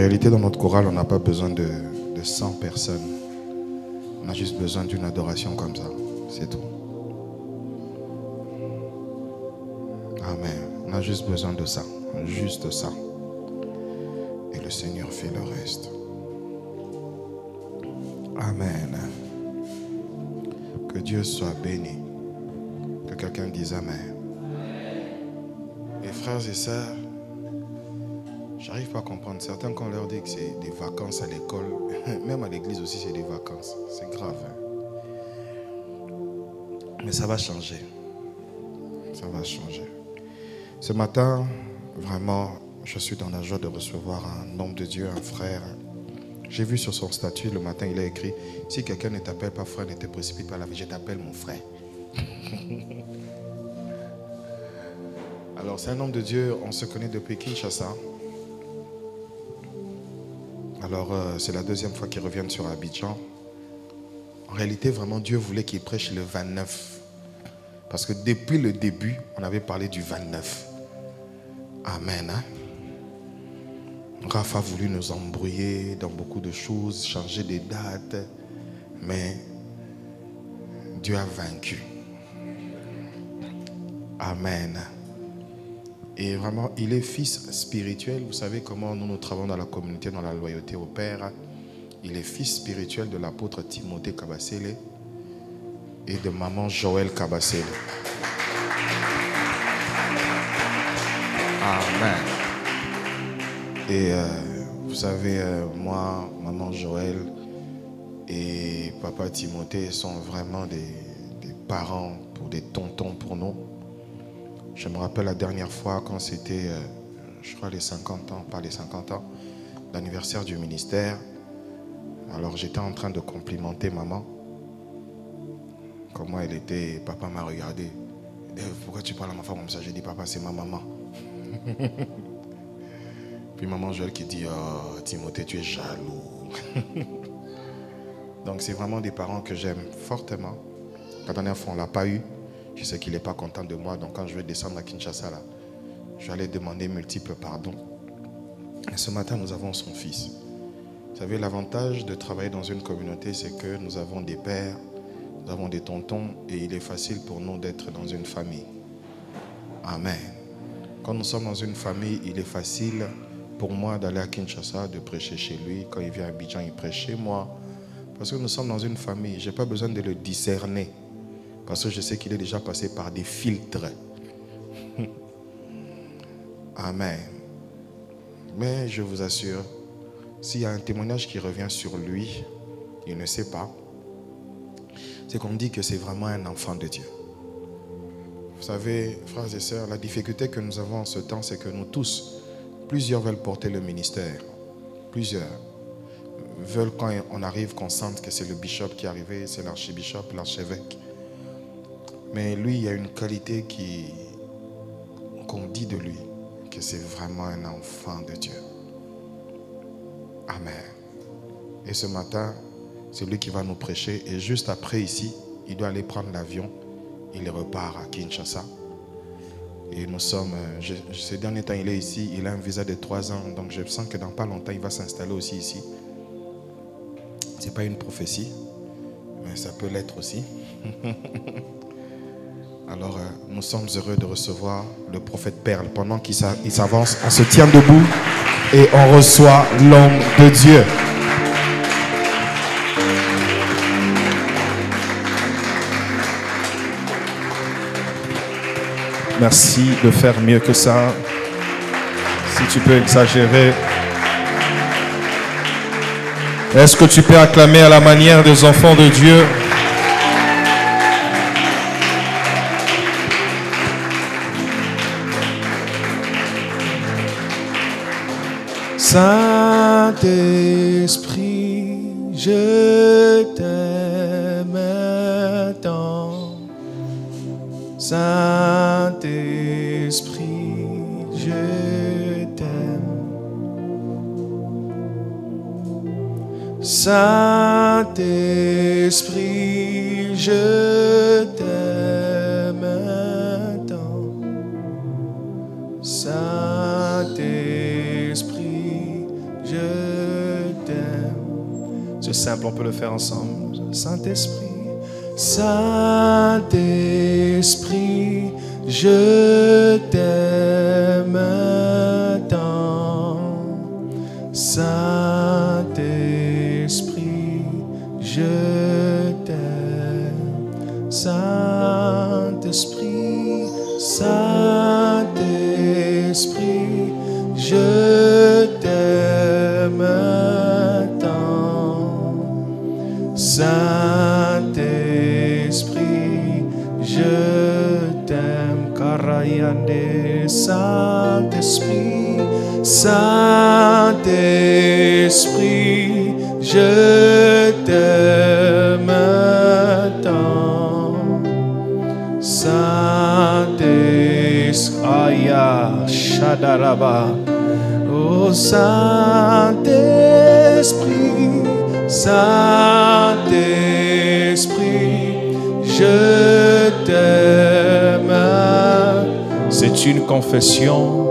réalité, dans notre chorale, on n'a pas besoin de 100 personnes. On a juste besoin d'une adoration comme ça. C'est tout. Amen. On a juste besoin de ça. Juste ça. Et le Seigneur fait le reste. Amen. Que Dieu soit béni. Que quelqu'un dise Amen. Et frères et sœurs, j'arrive pas à comprendre. Certains, quand on leur dit que c'est des vacances à l'école, même à l'église aussi, c'est des vacances. C'est grave. Mais ça va changer. Ça va changer. Ce matin, vraiment, je suis dans la joie de recevoir un homme de Dieu, un frère. J'ai vu sur son statut, le matin, il a écrit « Si quelqu'un ne t'appelle pas frère, ne te précipite pas la vie, je t'appelle mon frère. » Alors, c'est un homme de Dieu, on se connaît depuis Kinshasa. Alors, c'est la deuxième fois qu'il revient sur Abidjan. En réalité, vraiment, Dieu voulait qu'il prêche le 29. Parce que depuis le début, on avait parlé du 29. Amen. Hein? Raph a voulu nous embrouiller dans beaucoup de choses, changer des dates. Mais Dieu a vaincu. Amen. Et vraiment, il est fils spirituel. Vous savez comment nous travaillons dans la communauté, dans la loyauté au Père. Il est fils spirituel de l'apôtre Timothée Kabasele et de maman Joël Kabasele. Amen. Et vous savez, moi, maman Joël et papa Timothée sont vraiment des parents, pour des tontons pour nous. Je me rappelle la dernière fois quand c'était, je crois, les 50 ans, pas les 50 ans, l'anniversaire du ministère. Alors j'étais en train de complimenter maman. Comment elle était, papa m'a regardé. Pourquoi tu parles à ma femme comme ça? J'ai dit, papa, c'est ma maman. Puis maman Joël qui dit, oh, Timothée, tu es jaloux. Donc c'est vraiment des parents que j'aime fortement. La dernière fois, on ne l'a pas eu. Je sais qu'il n'est pas content de moi. Donc quand je vais descendre à Kinshasa, là, je vais aller demander multiples pardons. Et ce matin, nous avons son fils. Vous savez, l'avantage de travailler dans une communauté, c'est que nous avons des pères, nous avons des tontons, et il est facile pour nous d'être dans une famille. Amen. Quand nous sommes dans une famille, il est facile pour moi d'aller à Kinshasa, de prêcher chez lui. Quand il vient à Abidjan, il prêche chez moi. Parce que nous sommes dans une famille. Je n'ai pas besoin de le discerner. Parce que je sais qu'il est déjà passé par des filtres. Amen. Mais je vous assure, s'il y a un témoignage qui revient sur lui, il ne sait pas, c'est qu'on dit que c'est vraiment un enfant de Dieu. Vous savez, frères et sœurs, la difficulté que nous avons en ce temps, c'est que nous tous, plusieurs veulent porter le ministère. Plusieurs veulent, quand on arrive, qu'on sente que c'est le bishop qui est arrivé, c'est l'archibishop, l'archevêque. Mais lui, il y a une qualité qu'on dit de lui, que c'est vraiment un enfant de Dieu. Amen. Et ce matin, c'est lui qui va nous prêcher. Et juste après ici, il doit aller prendre l'avion. Il repart à Kinshasa. Et nous sommes, ces derniers temps, il est ici. Il a un visa de 3 ans. Donc je sens que dans pas longtemps, il va s'installer aussi ici. Ce n'est pas une prophétie, mais ça peut l'être aussi. Alors, nous sommes heureux de recevoir le prophète Perle. Pendant qu'il s'avance, on se tient debout et on reçoit l'homme de Dieu. Merci de faire mieux que ça. Si tu peux exagérer. Est-ce que tu peux acclamer à la manière des enfants de Dieu? Saint-Esprit, je t'aime tant. Saint-Esprit, je t'aime. Saint-Esprit, je t'aime tant. Saint-Esprit, je simple, on peut le faire ensemble. Saint-Esprit. Saint-Esprit, je t'aime tant. Saint-Esprit, je t'aime. Saint-Esprit, Saint-Esprit, je t'aime tant. Saint-Esprit, je t'aime. Karayande. Saint-Esprit, Saint-Esprit, je t'aime tant. Saint-Esprit, Aya Shadaraba. Oh Saint-Esprit, Saint-Esprit, je t'aime. C'est une confession.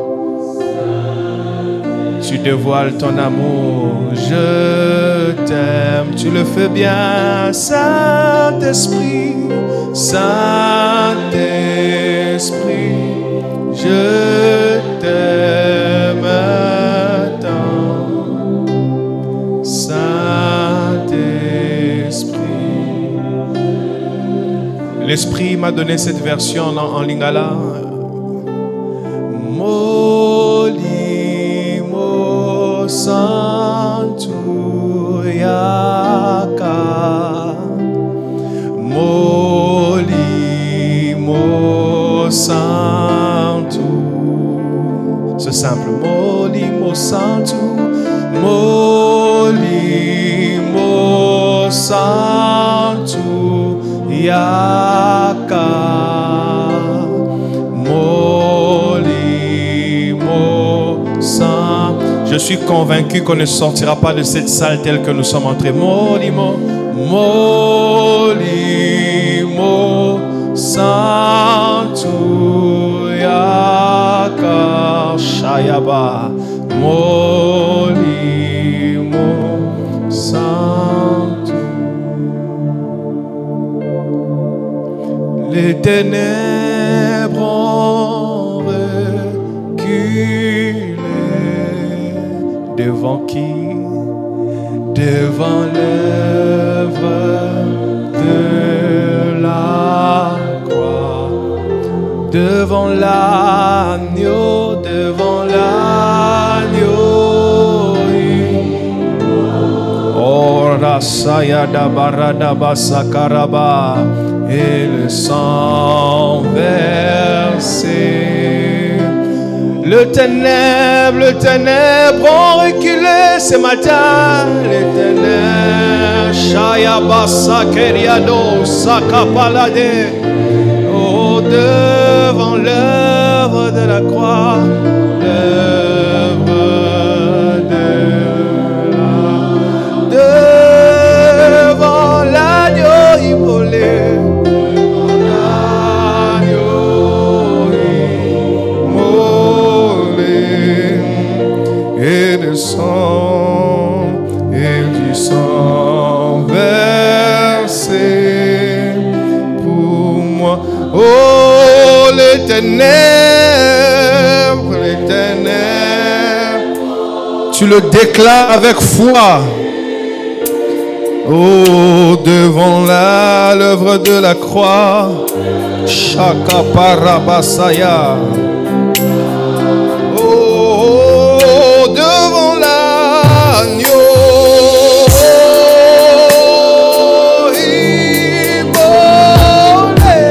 Tu dévoiles ton amour. Je t'aime, tu le fais bien. Saint-Esprit, Saint-Esprit, je t'aime tant. Saint-Esprit. L'Esprit m'a donné cette version en lingala. Molimo santu yaka. Molimo santu. C'est simple. Molimo santu. Molimo santu yaka. Je suis convaincu qu'on ne sortira pas de cette salle telle que nous sommes entrés. Molimo, molimo, santu yaka shayaba. Molimo, santu. Les ténèbres ont reculé. Devant qui? Devant l'œuvre de la croix. Devant l'agneau, devant l'agneau. Oh, Rasayada Barada Basakaraba. Et le sang versé. Le ténèbre ont reculé ce matin. Les ténèbres, Shayabasa Keriado, Sakapalade. Oh, devant l'œuvre de la croix, l'œuvre de la. Devant l'agneau immolé. Et du sang versé pour moi. Oh, les ténèbres, tu le déclares avec foi. Oh, devant l'œuvre de la croix, Shaka Parabasaya. Devant l'agneau immolé,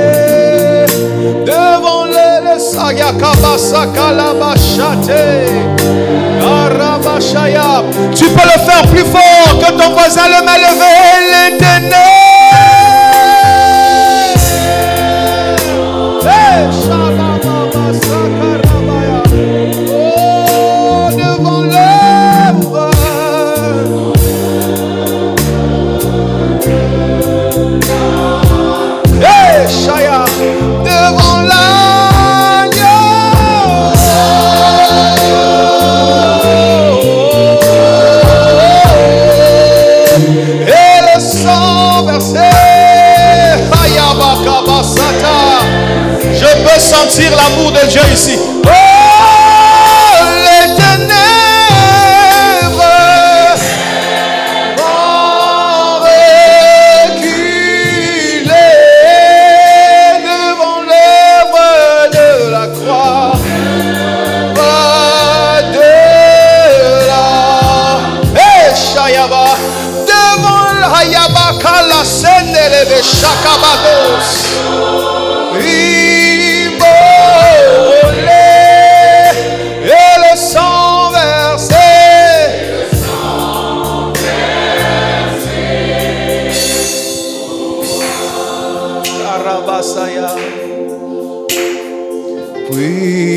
devant le Sayakabasa Kalabashate Karabashaya. Tu peux le faire plus fort que ton voisin le main levé. Les ténèbres, hey, Shabababasa Karabaya. Devant l'œuvre, hey, Shaya, devant l'agneau, hey, veux sentir l'amour de Dieu ici. Oh, les ténèbres vont reculer devant l'œuvre de la croix. Pas de la Shayaba devant l'Hayaba Kala Seneleve Shakabados. Et le sang versé, Karabasaya, puissant,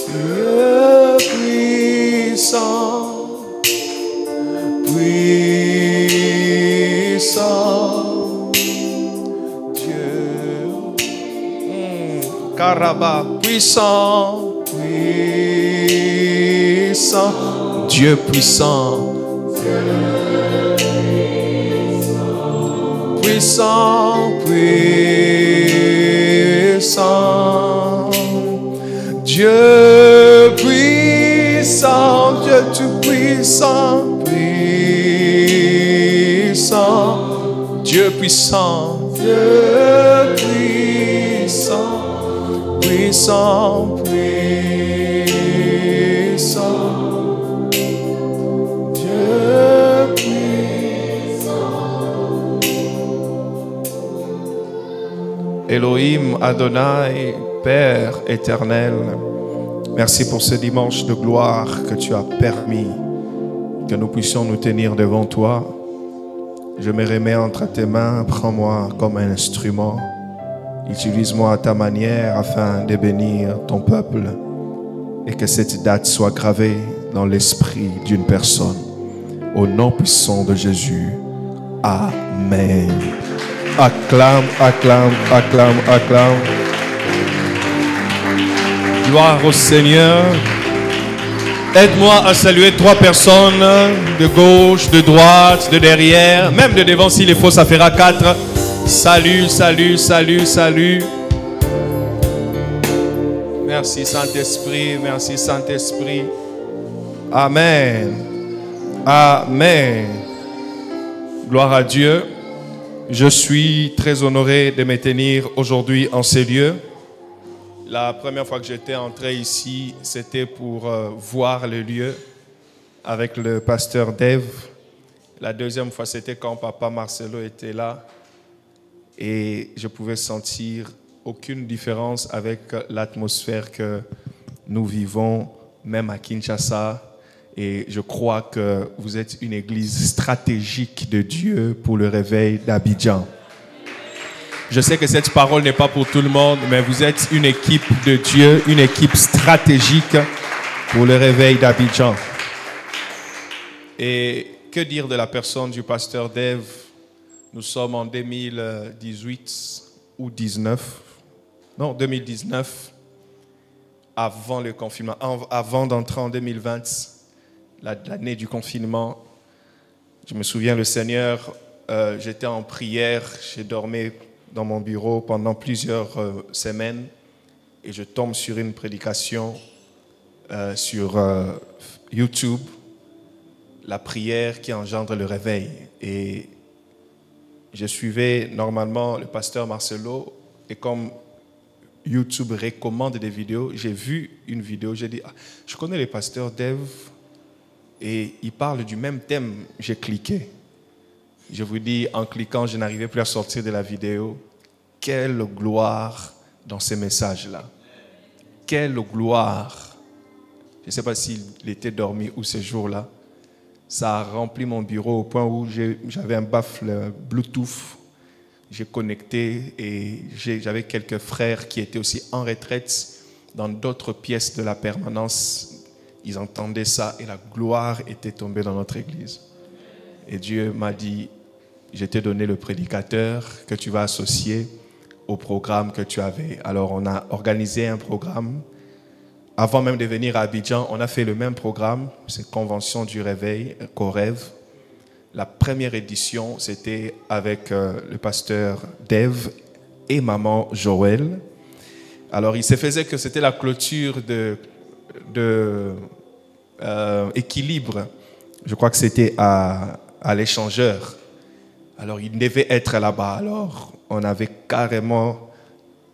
Dieu puissant, puissant. Karaba, puissant, puissant, Dieu puissant, puissant, puissant, Dieu puissant, Dieu tout puissant, puissant, Dieu puissant, Dieu puissant. Puissant, puissant, Dieu puissant. Elohim Adonai, Père éternel, merci pour ce dimanche de gloire que tu as permis que nous puissions nous tenir devant toi. Je me remets entre tes mains, prends-moi comme un instrument. Utilise-moi à ta manière afin de bénir ton peuple et que cette date soit gravée dans l'esprit d'une personne. Au nom puissant de Jésus. Amen. Acclame, acclame, acclame, acclame. Gloire au Seigneur. Aide-moi à saluer 3 personnes de gauche, de droite, de derrière, même de devant s'il est faux, ça fera 4. Salut, salut, salut, salut. Merci Saint-Esprit, merci Saint-Esprit. Amen. Amen. Gloire à Dieu. Je suis très honoré de me tenir aujourd'hui en ces lieux. La première fois que j'étais entré ici, c'était pour voir le lieu avec le pasteur Dave. La deuxième fois, c'était quand papa Marcelo était là. Et je pouvais sentir aucune différence avec l'atmosphère que nous vivons, même à Kinshasa. Et je crois que vous êtes une église stratégique de Dieu pour le réveil d'Abidjan. Je sais que cette parole n'est pas pour tout le monde, mais vous êtes une équipe de Dieu, une équipe stratégique pour le réveil d'Abidjan. Et que dire de la personne du pasteur Dave? Nous sommes en 2018 ou 19. Non, 2019, avant le confinement, avant d'entrer en 2020, l'année du confinement. Je me souviens, le Seigneur, j'étais en prière, j'ai dormi dans mon bureau pendant plusieurs semaines et je tombe sur une prédication sur YouTube, la prière qui engendre le réveil. Et je suivais normalement le pasteur Marcelo et comme YouTube recommande des vidéos, j'ai vu une vidéo, j'ai dit, je connais le pasteur Dave et il parle du même thème. J'ai cliqué. Je vous dis, en cliquant, je n'arrivais plus à sortir de la vidéo. Quelle gloire dans ces messages-là. Quelle gloire. Je ne sais pas s'il était dormi ou ces jours-là. Ça a rempli mon bureau au point où j'avais un baffle Bluetooth. J'ai connecté et j'avais quelques frères qui étaient aussi en retraite dans d'autres pièces de la permanence. Ils entendaient ça et la gloire était tombée dans notre église. Et Dieu m'a dit, je t'ai donné le prédicateur que tu vas associer au programme que tu avais. Alors on a organisé un programme. Avant même de venir à Abidjan, on a fait le même programme, c'est Convention du Réveil, Corève. La première édition, c'était avec le pasteur Dave et maman Joël. Alors, il se faisait que c'était la clôture de Équilibre. Je crois que c'était à l'échangeur. Alors, il devait être là-bas. Alors, on avait carrément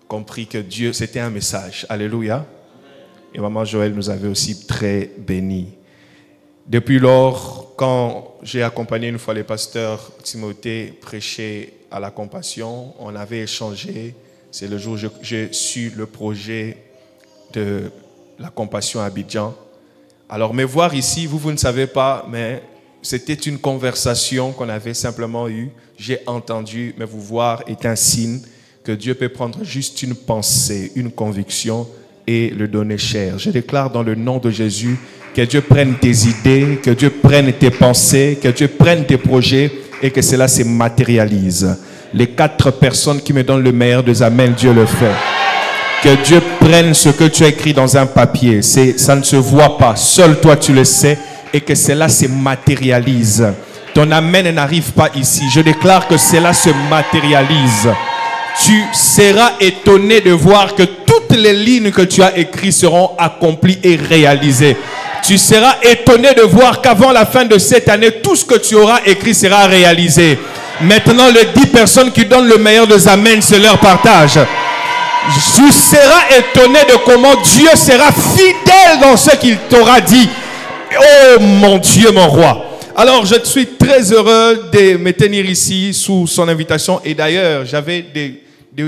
compris que Dieu, c'était un message. Alléluia. Et maman Joël nous avait aussi très bénis. Depuis lors, quand j'ai accompagné une fois le pasteur Timothée prêcher à la compassion, on avait échangé. C'est le jour où j'ai su le projet de la compassion à Abidjan. Alors, me voir ici, vous ne savez pas, mais c'était une conversation qu'on avait simplement eue. J'ai entendu, mais vous voir est un signe que Dieu peut prendre juste une pensée, une conviction et le donner cher. Je déclare dans le nom de Jésus que Dieu prenne tes idées, que Dieu prenne tes pensées, que Dieu prenne tes projets et que cela se matérialise. Les 4 personnes qui me donnent le meilleur des amens, Dieu le fait. Que Dieu prenne ce que tu as écrit dans un papier. Ça ne se voit pas. Seul toi tu le sais. Et que cela se matérialise. Ton amen n'arrive pas ici. Je déclare que cela se matérialise. Tu seras étonné de voir que toutes les lignes que tu as écrites seront accomplies et réalisées. Tu seras étonné de voir qu'avant la fin de cette année, tout ce que tu auras écrit sera réalisé. Maintenant, les 10 personnes qui donnent le meilleur des amens, c'est leur partage. Tu seras étonné de comment Dieu sera fidèle dans ce qu'il t'aura dit. Oh mon Dieu, mon roi. Alors, je suis très heureux de me tenir ici sous son invitation. Et d'ailleurs, j'avais des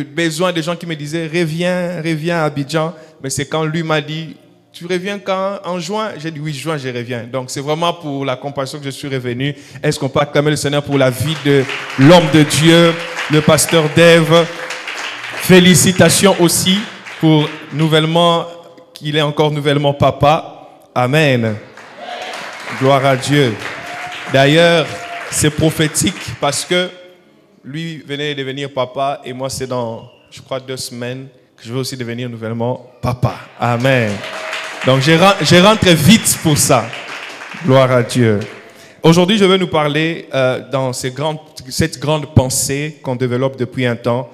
besoins de gens qui me disaient, reviens à Abidjan. Mais c'est quand lui m'a dit, tu reviens quand? En juin? J'ai dit, oui, juin, je reviens. Donc, c'est vraiment pour la compassion que je suis revenu. Est-ce qu'on peut acclamer le Seigneur pour la vie de l'homme de Dieu, le pasteur Dave? Félicitations aussi pour qu'il est encore nouvellement papa. Amen. Gloire à Dieu. D'ailleurs, c'est prophétique parce que lui venait de devenir papa et moi, c'est dans, je crois, 2 semaines que je vais aussi devenir nouvellement papa. Amen. Donc, je rentre vite pour ça. Gloire à Dieu. Aujourd'hui, je vais nous parler dans cette grande pensée qu'on développe depuis un temps,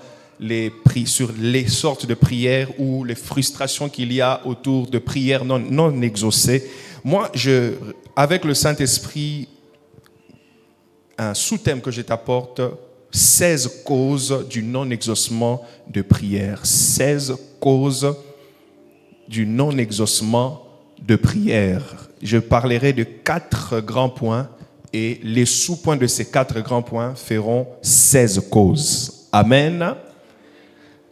sur les sortes de prières ou les frustrations qu'il y a autour de prières non exaucées. Moi, avec le Saint-Esprit, un sous-thème que je t'apporte, 16 causes du non-exaucement de prière. 16 causes du non-exaucement de prière. Je parlerai de 4 grands points et les sous-points de ces 4 grands points feront 16 causes. Amen.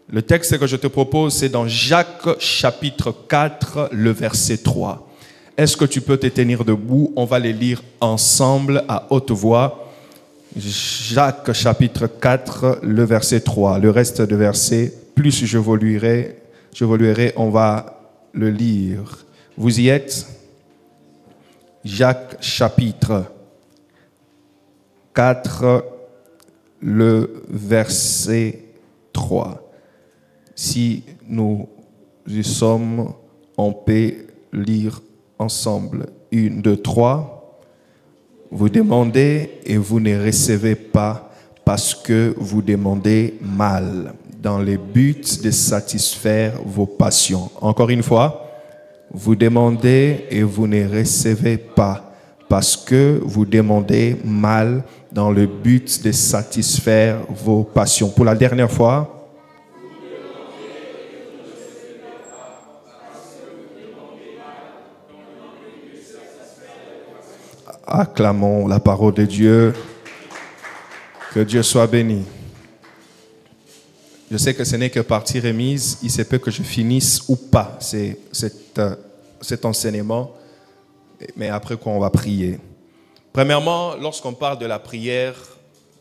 Le texte que je te propose, c'est dans Jacques chapitre 4, le verset 3. Est-ce que tu peux te tenir debout? On va les lire ensemble à haute voix. Jacques chapitre 4, le verset 3. Le reste de versets, plus j'évoluerai, on va le lire. Vous y êtes? Jacques chapitre 4, le verset 3. Si nous y sommes, on peut lire ensemble. 1, 2, 3. Vous demandez et vous ne recevez pas parce que vous demandez mal, dans le but de satisfaire vos passions. Encore une fois, vous demandez et vous ne recevez pas parce que vous demandez mal, dans le but de satisfaire vos passions. Pour la dernière fois. Acclamons la parole de Dieu. Que Dieu soit béni. Je sais que ce n'est que partie remise. Il se peut que je finisse ou pas cet enseignement. Mais après quoi, on va prier. Premièrement, lorsqu'on parle de la prière,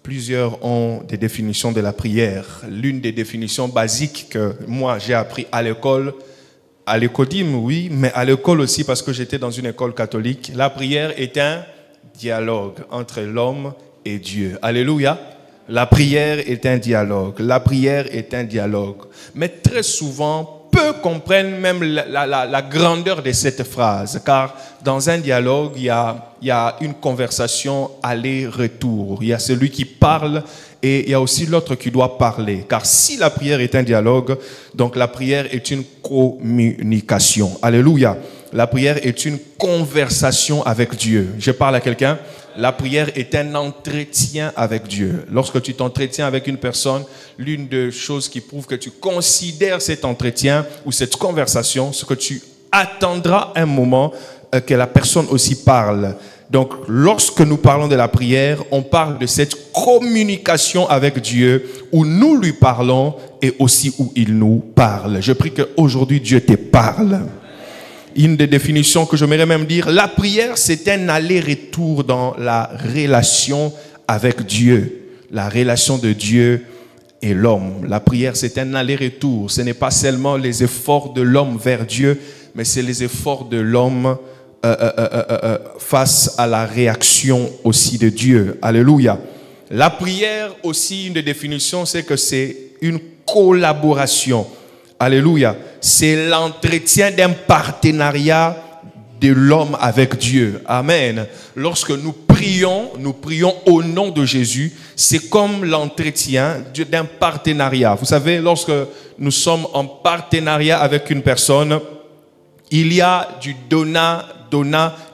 plusieurs ont des définitions de la prière. L'une des définitions basiques que moi j'ai appris à l'école, à l'écodim, oui, mais à l'école aussi parce que j'étais dans une école catholique, la prière est un dialogue entre l'homme et Dieu. Alléluia. La prière est un dialogue. La prière est un dialogue. Mais très souvent, peu peu comprennent même la grandeur de cette phrase, car dans un dialogue, il y a une conversation aller-retour. Il y a celui qui parle et il y a aussi l'autre qui doit parler. Car si la prière est un dialogue, donc la prière est une communication. Alléluia. La prière est une conversation avec Dieu. Je parle à quelqu'un. La prière est un entretien avec Dieu. Lorsque tu t'entretiens avec une personne, l'une des choses qui prouve que tu considères cet entretien ou cette conversation, c'est que tu attendras un moment que la personne aussi parle. Donc, lorsque nous parlons de la prière, on parle de cette communication avec Dieu où nous lui parlons et aussi où il nous parle. Je prie qu'aujourd'hui, Dieu te parle. Une des définitions que j'aimerais même dire, la prière, c'est un aller-retour dans la relation avec Dieu. La relation de Dieu et l'homme. La prière, c'est un aller-retour. Ce n'est pas seulement les efforts de l'homme vers Dieu, mais c'est les efforts de l'homme face à la réaction aussi de Dieu. Alléluia. La prière aussi, une des définitions, c'est que c'est une collaboration. Alléluia. C'est l'entretien d'un partenariat de l'homme avec Dieu. Amen. Lorsque nous prions au nom de Jésus. C'est comme l'entretien d'un partenariat. Vous savez, lorsque nous sommes en partenariat avec une personne, il y a du donnant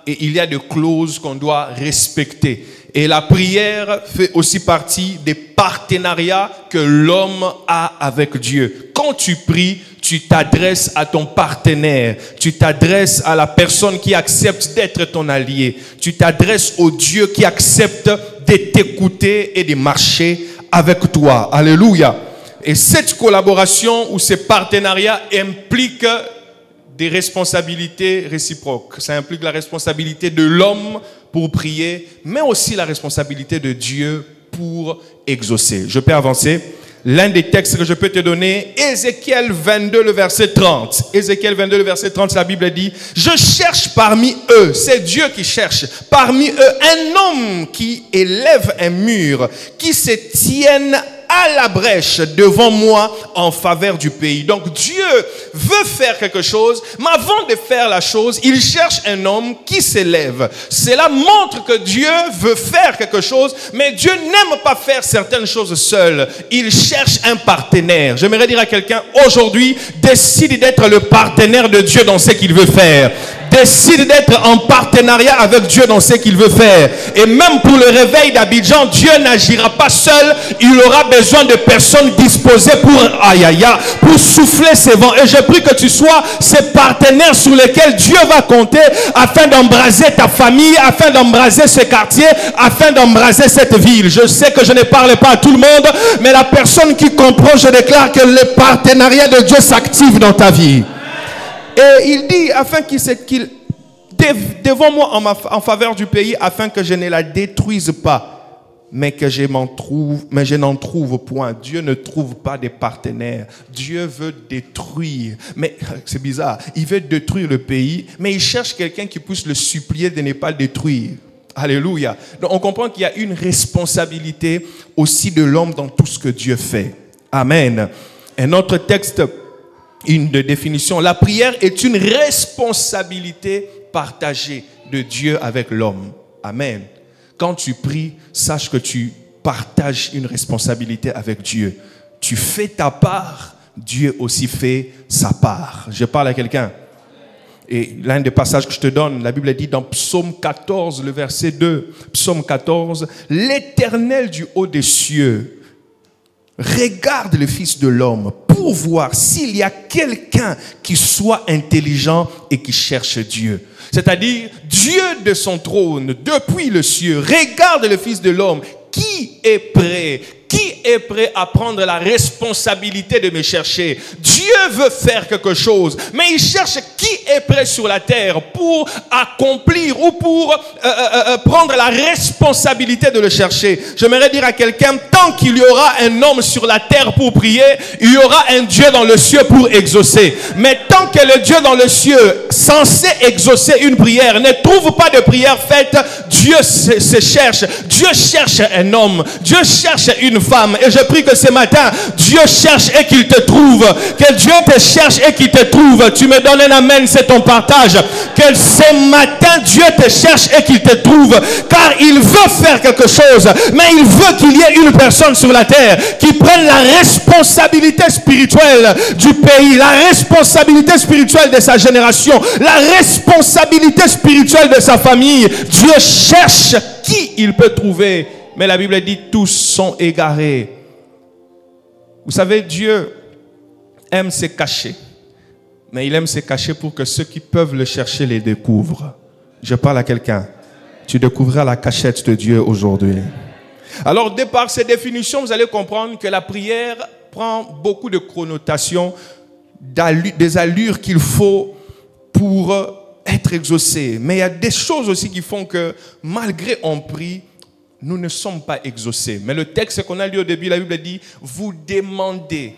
et il y a des clauses qu'on doit respecter. Et la prière fait aussi partie des partenariats que l'homme a avec Dieu. Quand tu pries, tu t'adresses à ton partenaire. Tu t'adresses à la personne qui accepte d'être ton allié. Tu t'adresses au Dieu qui accepte de t'écouter et de marcher avec toi. Alléluia. Et cette collaboration ou ces partenariats impliquent des responsabilités réciproques. Ça implique la responsabilité de l'homme pour prier, mais aussi la responsabilité de Dieu pour exaucer. Je peux avancer. L'un des textes que je peux te donner, Ézéchiel 22, le verset 30. Ézéchiel 22, le verset 30, la Bible dit, « Je cherche parmi eux, c'est Dieu qui cherche, parmi eux un homme qui élève un mur, qui se tienne à la brèche devant moi en faveur du pays. » Donc Dieu veut faire quelque chose, mais avant de faire la chose, il cherche un homme qui s'élève. Cela montre que Dieu veut faire quelque chose, mais Dieu n'aime pas faire certaines choses seul. Il cherche un partenaire. J'aimerais dire à quelqu'un, aujourd'hui, décide d'être le partenaire de Dieu dans ce qu'il veut faire. Décide d'être en partenariat avec Dieu dans ce qu'il veut faire. Et même pour le réveil d'Abidjan, Dieu n'agira pas seul. Il aura besoin de personnes disposées pour souffler ses vents. Et je prie que tu sois ces partenaires sur lesquels Dieu va compter afin d'embraser ta famille, afin d'embraser ce quartier, afin d'embraser cette ville. Je sais que je ne parle pas à tout le monde, mais la personne qui comprend, je déclare que le partenariat de Dieu s'active dans ta vie. Et il dit, afin qu'il devant moi en faveur du pays, afin que je ne la détruise pas, mais que je n'en trouve point. Dieu ne trouve pas des partenaires. Dieu veut détruire. Mais c'est bizarre, il veut détruire le pays, mais il cherche quelqu'un qui puisse le supplier de ne pas le détruire. Alléluia. Donc on comprend qu'il y a une responsabilité aussi de l'homme dans tout ce que Dieu fait. Amen. Un autre texte, une définition, la prière est une responsabilité partagée de Dieu avec l'homme. Amen. Quand tu pries, sache que tu partages une responsabilité avec Dieu. Tu fais ta part, Dieu aussi fait sa part. Je parle à quelqu'un. Et l'un des passages que je te donne, la Bible dit dans Psaume 14, le verset 2, Psaume 14, « L'Éternel du haut des cieux regarde le Fils de l'homme pour voir s'il y a quelqu'un qui soit intelligent et qui cherche Dieu. » C'est-à-dire, Dieu de son trône, depuis le ciel, regarde le Fils de l'homme. Qui est prêt? Qui est prêt à prendre la responsabilité de me chercher? Dieu veut faire quelque chose, mais il cherche qui Qui est prêt sur la terre pour accomplir ou pour prendre la responsabilité de le chercher? J'aimerais dire à quelqu'un, tant qu'il y aura un homme sur la terre pour prier, il y aura un Dieu dans le ciel pour exaucer. Mais tant que le Dieu dans le ciel, censé exaucer une prière, ne trouve pas de prière faite, Dieu se cherche. Dieu cherche un homme. Dieu cherche une femme. Et je prie que ce matin, Dieu cherche et qu'il te trouve. Que Dieu te cherche et qu'il te trouve. Tu me donnes un amen, c'est ton partage. Que ce matin, Dieu te cherche et qu'il te trouve. Car il veut faire quelque chose. Mais il veut qu'il y ait une personne sur la terre qui prenne la responsabilité spirituelle du pays, la responsabilité spirituelle de sa génération, la responsabilité spirituelle de sa famille. Dieu cherche qui il peut trouver. Mais la Bible dit tous sont égarés. Vous savez, Dieu aime se cacher. Mais il aime se cacher pour que ceux qui peuvent le chercher les découvrent. Je parle à quelqu'un. Tu découvriras la cachette de Dieu aujourd'hui. Alors, de par ces définitions, vous allez comprendre que la prière prend beaucoup de connotations, des allures qu'il faut pour être exaucé. Mais il y a des choses aussi qui font que, malgré on prie, nous ne sommes pas exaucés. Mais le texte qu'on a lu au début, la Bible dit, vous demandez,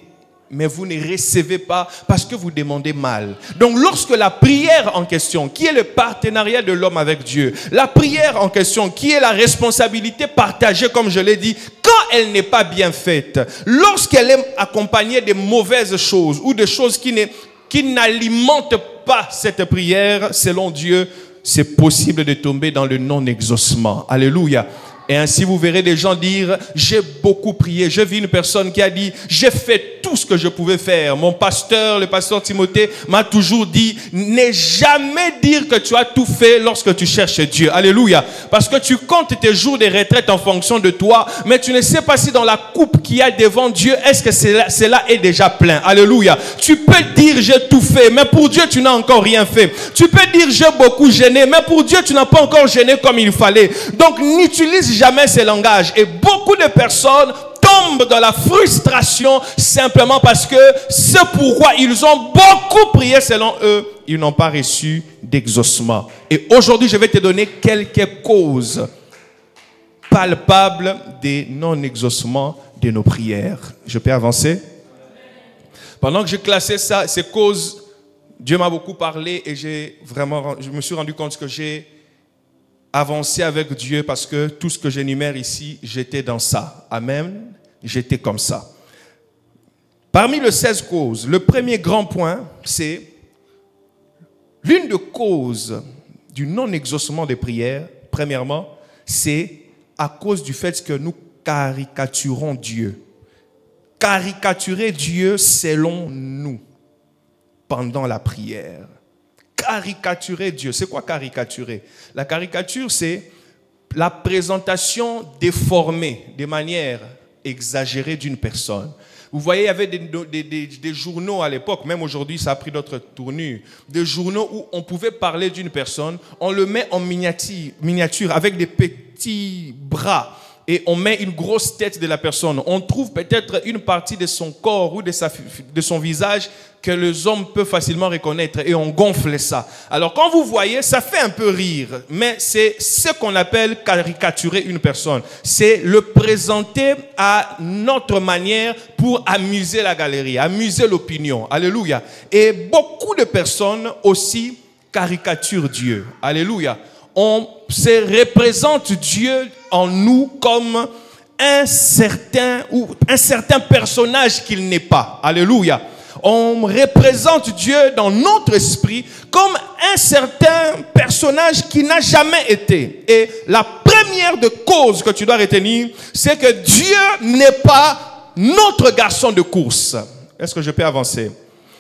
mais vous ne recevez pas parce que vous demandez mal. Donc lorsque la prière en question, qui est le partenariat de l'homme avec Dieu, la prière en question, qui est la responsabilité partagée, comme je l'ai dit, quand elle n'est pas bien faite, lorsqu'elle est accompagnée de mauvaises choses ou de choses qui n'alimentent pas cette prière, selon Dieu, c'est possible de tomber dans le non-exaucement. Alléluia. Et ainsi, vous verrez des gens dire, j'ai beaucoup prié. J'ai vu une personne qui a dit, j'ai fait tout ce que je pouvais faire. Mon pasteur, le pasteur Timothée, m'a toujours dit, n'aie jamais dire que tu as tout fait lorsque tu cherches Dieu. Alléluia. Parce que tu comptes tes jours de retraite en fonction de toi, mais tu ne sais pas si dans la coupe qu'il y a devant Dieu, est-ce que cela est déjà plein. Alléluia. Tu peux dire, j'ai tout fait, mais pour Dieu, tu n'as encore rien fait. Tu peux dire, j'ai beaucoup gêné, mais pour Dieu, tu n'as pas encore gêné comme il fallait. Donc, n'utilise jamais ces langages. Et beaucoup de personnes tombent dans la frustration simplement parce que ce pourquoi ils ont beaucoup prié selon eux, ils n'ont pas reçu d'exaucement. Et aujourd'hui, je vais te donner quelques causes palpables des non-exaucements de nos prières. Je peux avancer? Pendant que j'ai classé ça, ces causes, Dieu m'a beaucoup parlé et je me suis rendu compte que j'ai avancé avec Dieu parce que tout ce que j'énumère ici, j'étais dans ça. Amen. J'étais comme ça. Parmi les 16 causes, le premier grand point, c'est l'une des causes du non-exaucement des prières. Premièrement, c'est à cause du fait que nous caricaturons Dieu. Caricaturer Dieu selon nous pendant la prière. Caricaturer Dieu. C'est quoi caricaturer? La caricature, c'est la présentation déformée, de manière exagérée d'une personne. Vous voyez, il y avait des journaux à l'époque, même aujourd'hui, ça a pris d'autres tournures. Des journaux où on pouvait parler d'une personne, on le met en miniature avec des petits bras. Et on met une grosse tête de la personne. On trouve peut-être une partie de son corps ou de son visage que les hommes peuvent facilement reconnaître. Et on gonfle ça. Alors quand vous voyez, ça fait un peu rire. Mais c'est ce qu'on appelle caricaturer une personne. C'est le présenter à notre manière pour amuser la galerie, amuser l'opinion. Alléluia. Et beaucoup de personnes aussi caricaturent Dieu. Alléluia. On se représente Dieu en nous comme un certain personnage qu'il n'est pas. Alléluia. On représente Dieu dans notre esprit comme un certain personnage qui n'a jamais été. Et la première de cause que tu dois retenir, c'est que Dieu n'est pas notre garçon de course. Est-ce que je peux avancer?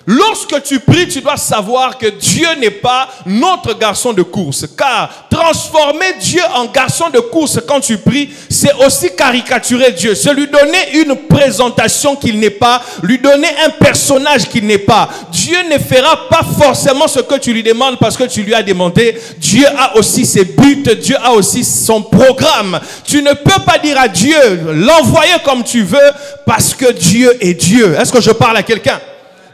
Lorsque tu pries, tu dois savoir que Dieu n'est pas notre garçon de course. Car transformer Dieu en garçon de course quand tu pries, c'est aussi caricaturer Dieu. C'est lui donner une présentation qu'il n'est pas, lui donner un personnage qu'il n'est pas. Dieu ne fera pas forcément ce que tu lui demandes parce que tu lui as demandé. Dieu a aussi ses buts, Dieu a aussi son programme. Tu ne peux pas dire à Dieu, l'envoyer comme tu veux parce que Dieu est Dieu. Est-ce que je parle à quelqu'un?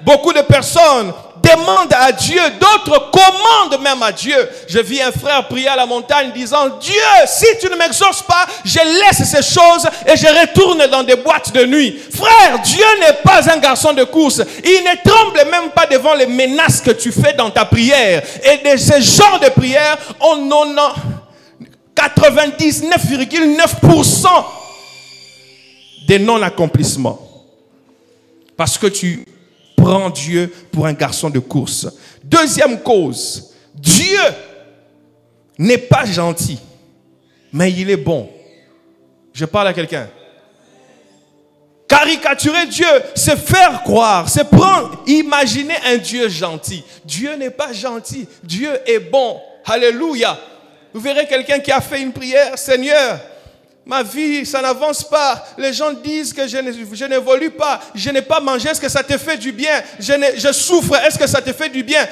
Beaucoup de personnes demandent à Dieu, d'autres commandent même à Dieu. Je vis un frère prier à la montagne disant, Dieu, si tu ne m'exauces pas, je laisse ces choses et je retourne dans des boîtes de nuit. Frère, Dieu n'est pas un garçon de course. Il ne tremble même pas devant les menaces que tu fais dans ta prière. Et de ce genre de prière, on en a 99,9% des non-accomplissements. Parce que tu prends Dieu pour un garçon de course. Deuxième cause, Dieu n'est pas gentil, mais il est bon. Je parle à quelqu'un. Caricaturer Dieu, c'est faire croire, c'est prendre, imaginer un Dieu gentil. Dieu n'est pas gentil, Dieu est bon. Alléluia. Vous verrez quelqu'un qui a fait une prière, Seigneur, ma vie, ça n'avance pas. Les gens disent que je n'évolue pas. Je n'ai pas mangé. Est-ce que ça te fait du bien? Je souffre. Est-ce que ça te fait du bien?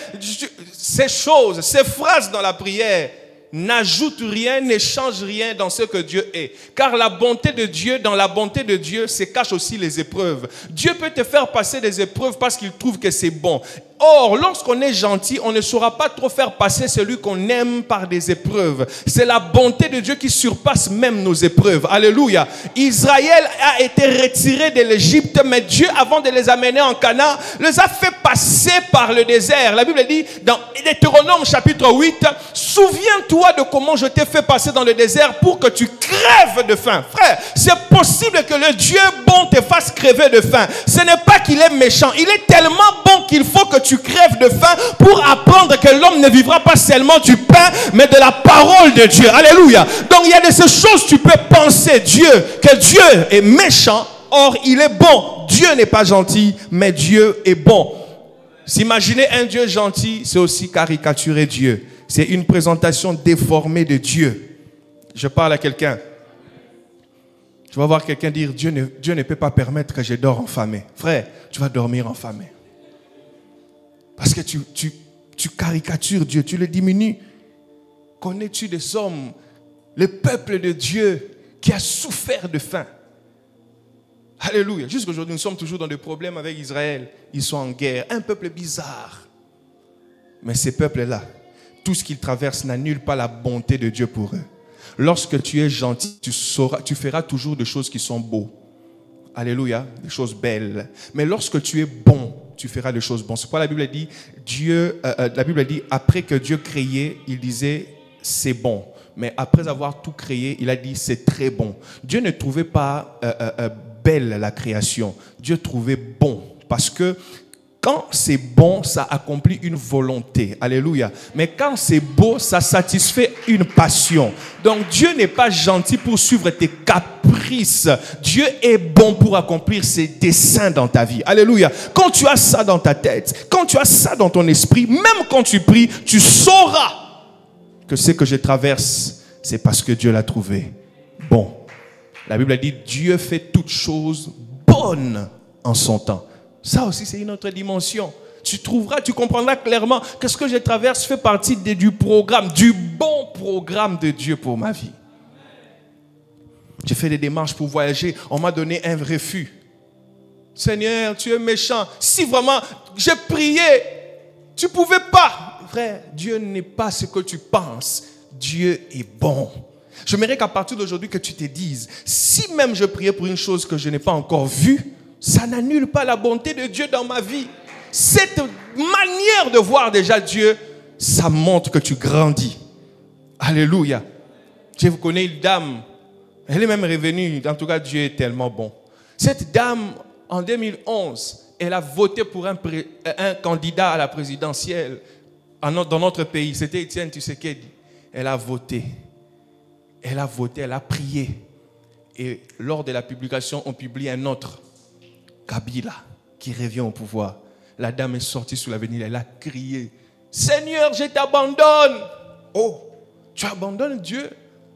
Ces choses, ces phrases dans la prière n'ajoutent rien, ne changent rien dans ce que Dieu est. Car la bonté de Dieu, dans la bonté de Dieu, se cachent aussi les épreuves. Dieu peut te faire passer des épreuves parce qu'il trouve que c'est bon. Or, lorsqu'on est gentil, on ne saura pas trop faire passer celui qu'on aime par des épreuves. C'est la bonté de Dieu qui surpasse même nos épreuves. Alléluia. Israël a été retiré de l'Égypte, mais Dieu, avant de les amener en Canaan, les a fait passer par le désert. La Bible dit dans Deutéronome chapitre 8, souviens-toi de comment je t'ai fait passer dans le désert pour que tu crèves de faim. Frère, c'est possible que le Dieu bon te fasse crever de faim. Ce n'est pas qu'il est méchant. Il est tellement bon qu'il faut que tu crèves de faim pour apprendre que l'homme ne vivra pas seulement du pain, mais de la parole de Dieu. Alléluia. Donc il y a de ces choses, tu peux penser que Dieu est méchant, or il est bon. Dieu n'est pas gentil, mais Dieu est bon. S'imaginer un Dieu gentil, c'est aussi caricaturer Dieu. C'est une présentation déformée de Dieu. Je parle à quelqu'un. Tu vas voir quelqu'un dire, Dieu ne peut pas permettre que je dors affamé. Frère, tu vas dormir affamé. Parce que tu caricatures Dieu, tu le diminues. Connais-tu des hommes, le peuple de Dieu qui a souffert de faim? Alléluia. Jusqu'aujourd'hui, nous sommes toujours dans des problèmes avec Israël. Ils sont en guerre. Un peuple bizarre. Mais ces peuples-là, tout ce qu'ils traversent n'annule pas la bonté de Dieu pour eux. Lorsque tu es gentil, tu feras toujours des choses qui sont beaux. Alléluia, des choses belles. Mais lorsque tu es bon, tu feras des choses bonnes. C'est pourquoi la Bible dit, après que Dieu créait, il disait, c'est bon. Mais après avoir tout créé, il a dit, c'est très bon. Dieu ne trouvait pas belle la création. Dieu trouvait bon. Parce que quand c'est bon, ça accomplit une volonté. Alléluia. Mais quand c'est beau, ça satisfait une passion. Donc Dieu n'est pas gentil pour suivre tes caprices. Dieu est bon pour accomplir ses desseins dans ta vie. Alléluia. Quand tu as ça dans ta tête, quand tu as ça dans ton esprit, même quand tu pries, tu sauras que ce que je traverse, c'est parce que Dieu l'a trouvé bon. La Bible dit, Dieu fait toutes choses bonnes en son temps. Ça aussi, c'est une autre dimension. Tu comprendras clairement que ce que je traverse fait partie du programme, du bon programme de Dieu pour ma vie. J'ai fait des démarches pour voyager. On m'a donné un refus. Seigneur, tu es méchant. Si vraiment j'ai prié, tu ne pouvais pas. Frère, Dieu n'est pas ce que tu penses. Dieu est bon. J'aimerais qu'à partir d'aujourd'hui que tu te dises, si même je priais pour une chose que je n'ai pas encore vue, ça n'annule pas la bonté de Dieu dans ma vie. Cette manière de voir déjà Dieu, ça montre que tu grandis. Alléluia. Je vous connais une dame, elle est même revenue, en tout cas Dieu est tellement bon. Cette dame, en 2011, elle a voté pour un candidat à la présidentielle dans notre pays. C'était Étienne Tshisekedi. Elle a voté. Elle a voté, elle a prié. Et lors de la publication, on publie un autre. Kabila, qui revient au pouvoir. La dame est sortie sur l'avenue, elle a crié, Seigneur, je t'abandonne. Oh, tu abandonnes Dieu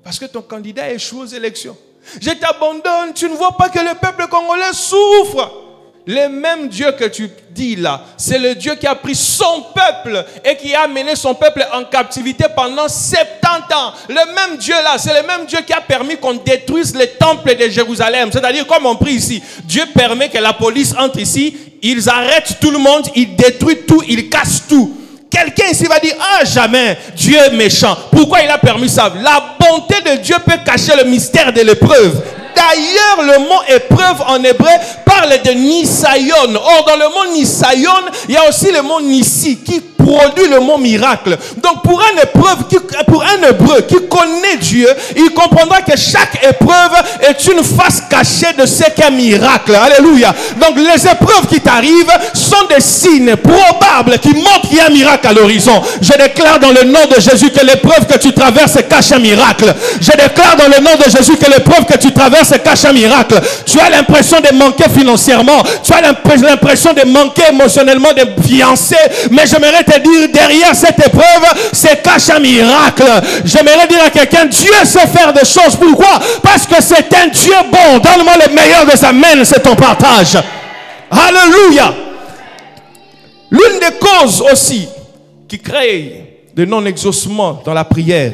parce que ton candidat a échoué aux élections. Je t'abandonne, tu ne vois pas que le peuple congolais souffre. le même Dieu que tu dis là, c'est le Dieu qui a pris son peuple et qui a mené son peuple en captivité pendant 70 ans. Le même Dieu là, c'est le même Dieu qui a permis qu'on détruise les temples de Jérusalem. C'est-à-dire, comme on prie ici, Dieu permet que la police entre ici, ils arrêtent tout le monde, ils détruisent tout, ils cassent tout. Quelqu'un ici va dire, ah jamais, Dieu est méchant. Pourquoi il a permis ça? La bonté de Dieu peut cacher le mystère de l'épreuve. D'ailleurs, le mot épreuve en hébreu parle de Nisayon. Or, dans le mot Nisayon, il y a aussi le mot Nissi qui produit le mot miracle. Donc, pour un hébreu qui connaît Dieu, il comprendra que chaque épreuve est une face cachée de ce qu'est un miracle. Alléluia. Donc, les épreuves qui t'arrivent sont des signes probables qui montrent qu'il y a un miracle à l'horizon. Je déclare dans le nom de Jésus que l'épreuve que tu traverses cache un miracle. Je déclare dans le nom de Jésus que l'épreuve que tu traverses cache un miracle. Tu as l'impression de manquer financièrement. Tu as l'impression de manquer émotionnellement de fiancé. Mais j'aimerais te dire, derrière cette épreuve, c'est cache un miracle. J'aimerais dire à quelqu'un, Dieu sait faire des choses. Pourquoi? Parce que c'est un Dieu bon. Donne-moi le meilleur de sa main, c'est ton partage. Alléluia. L'une des causes aussi qui crée de non-exaucement dans la prière,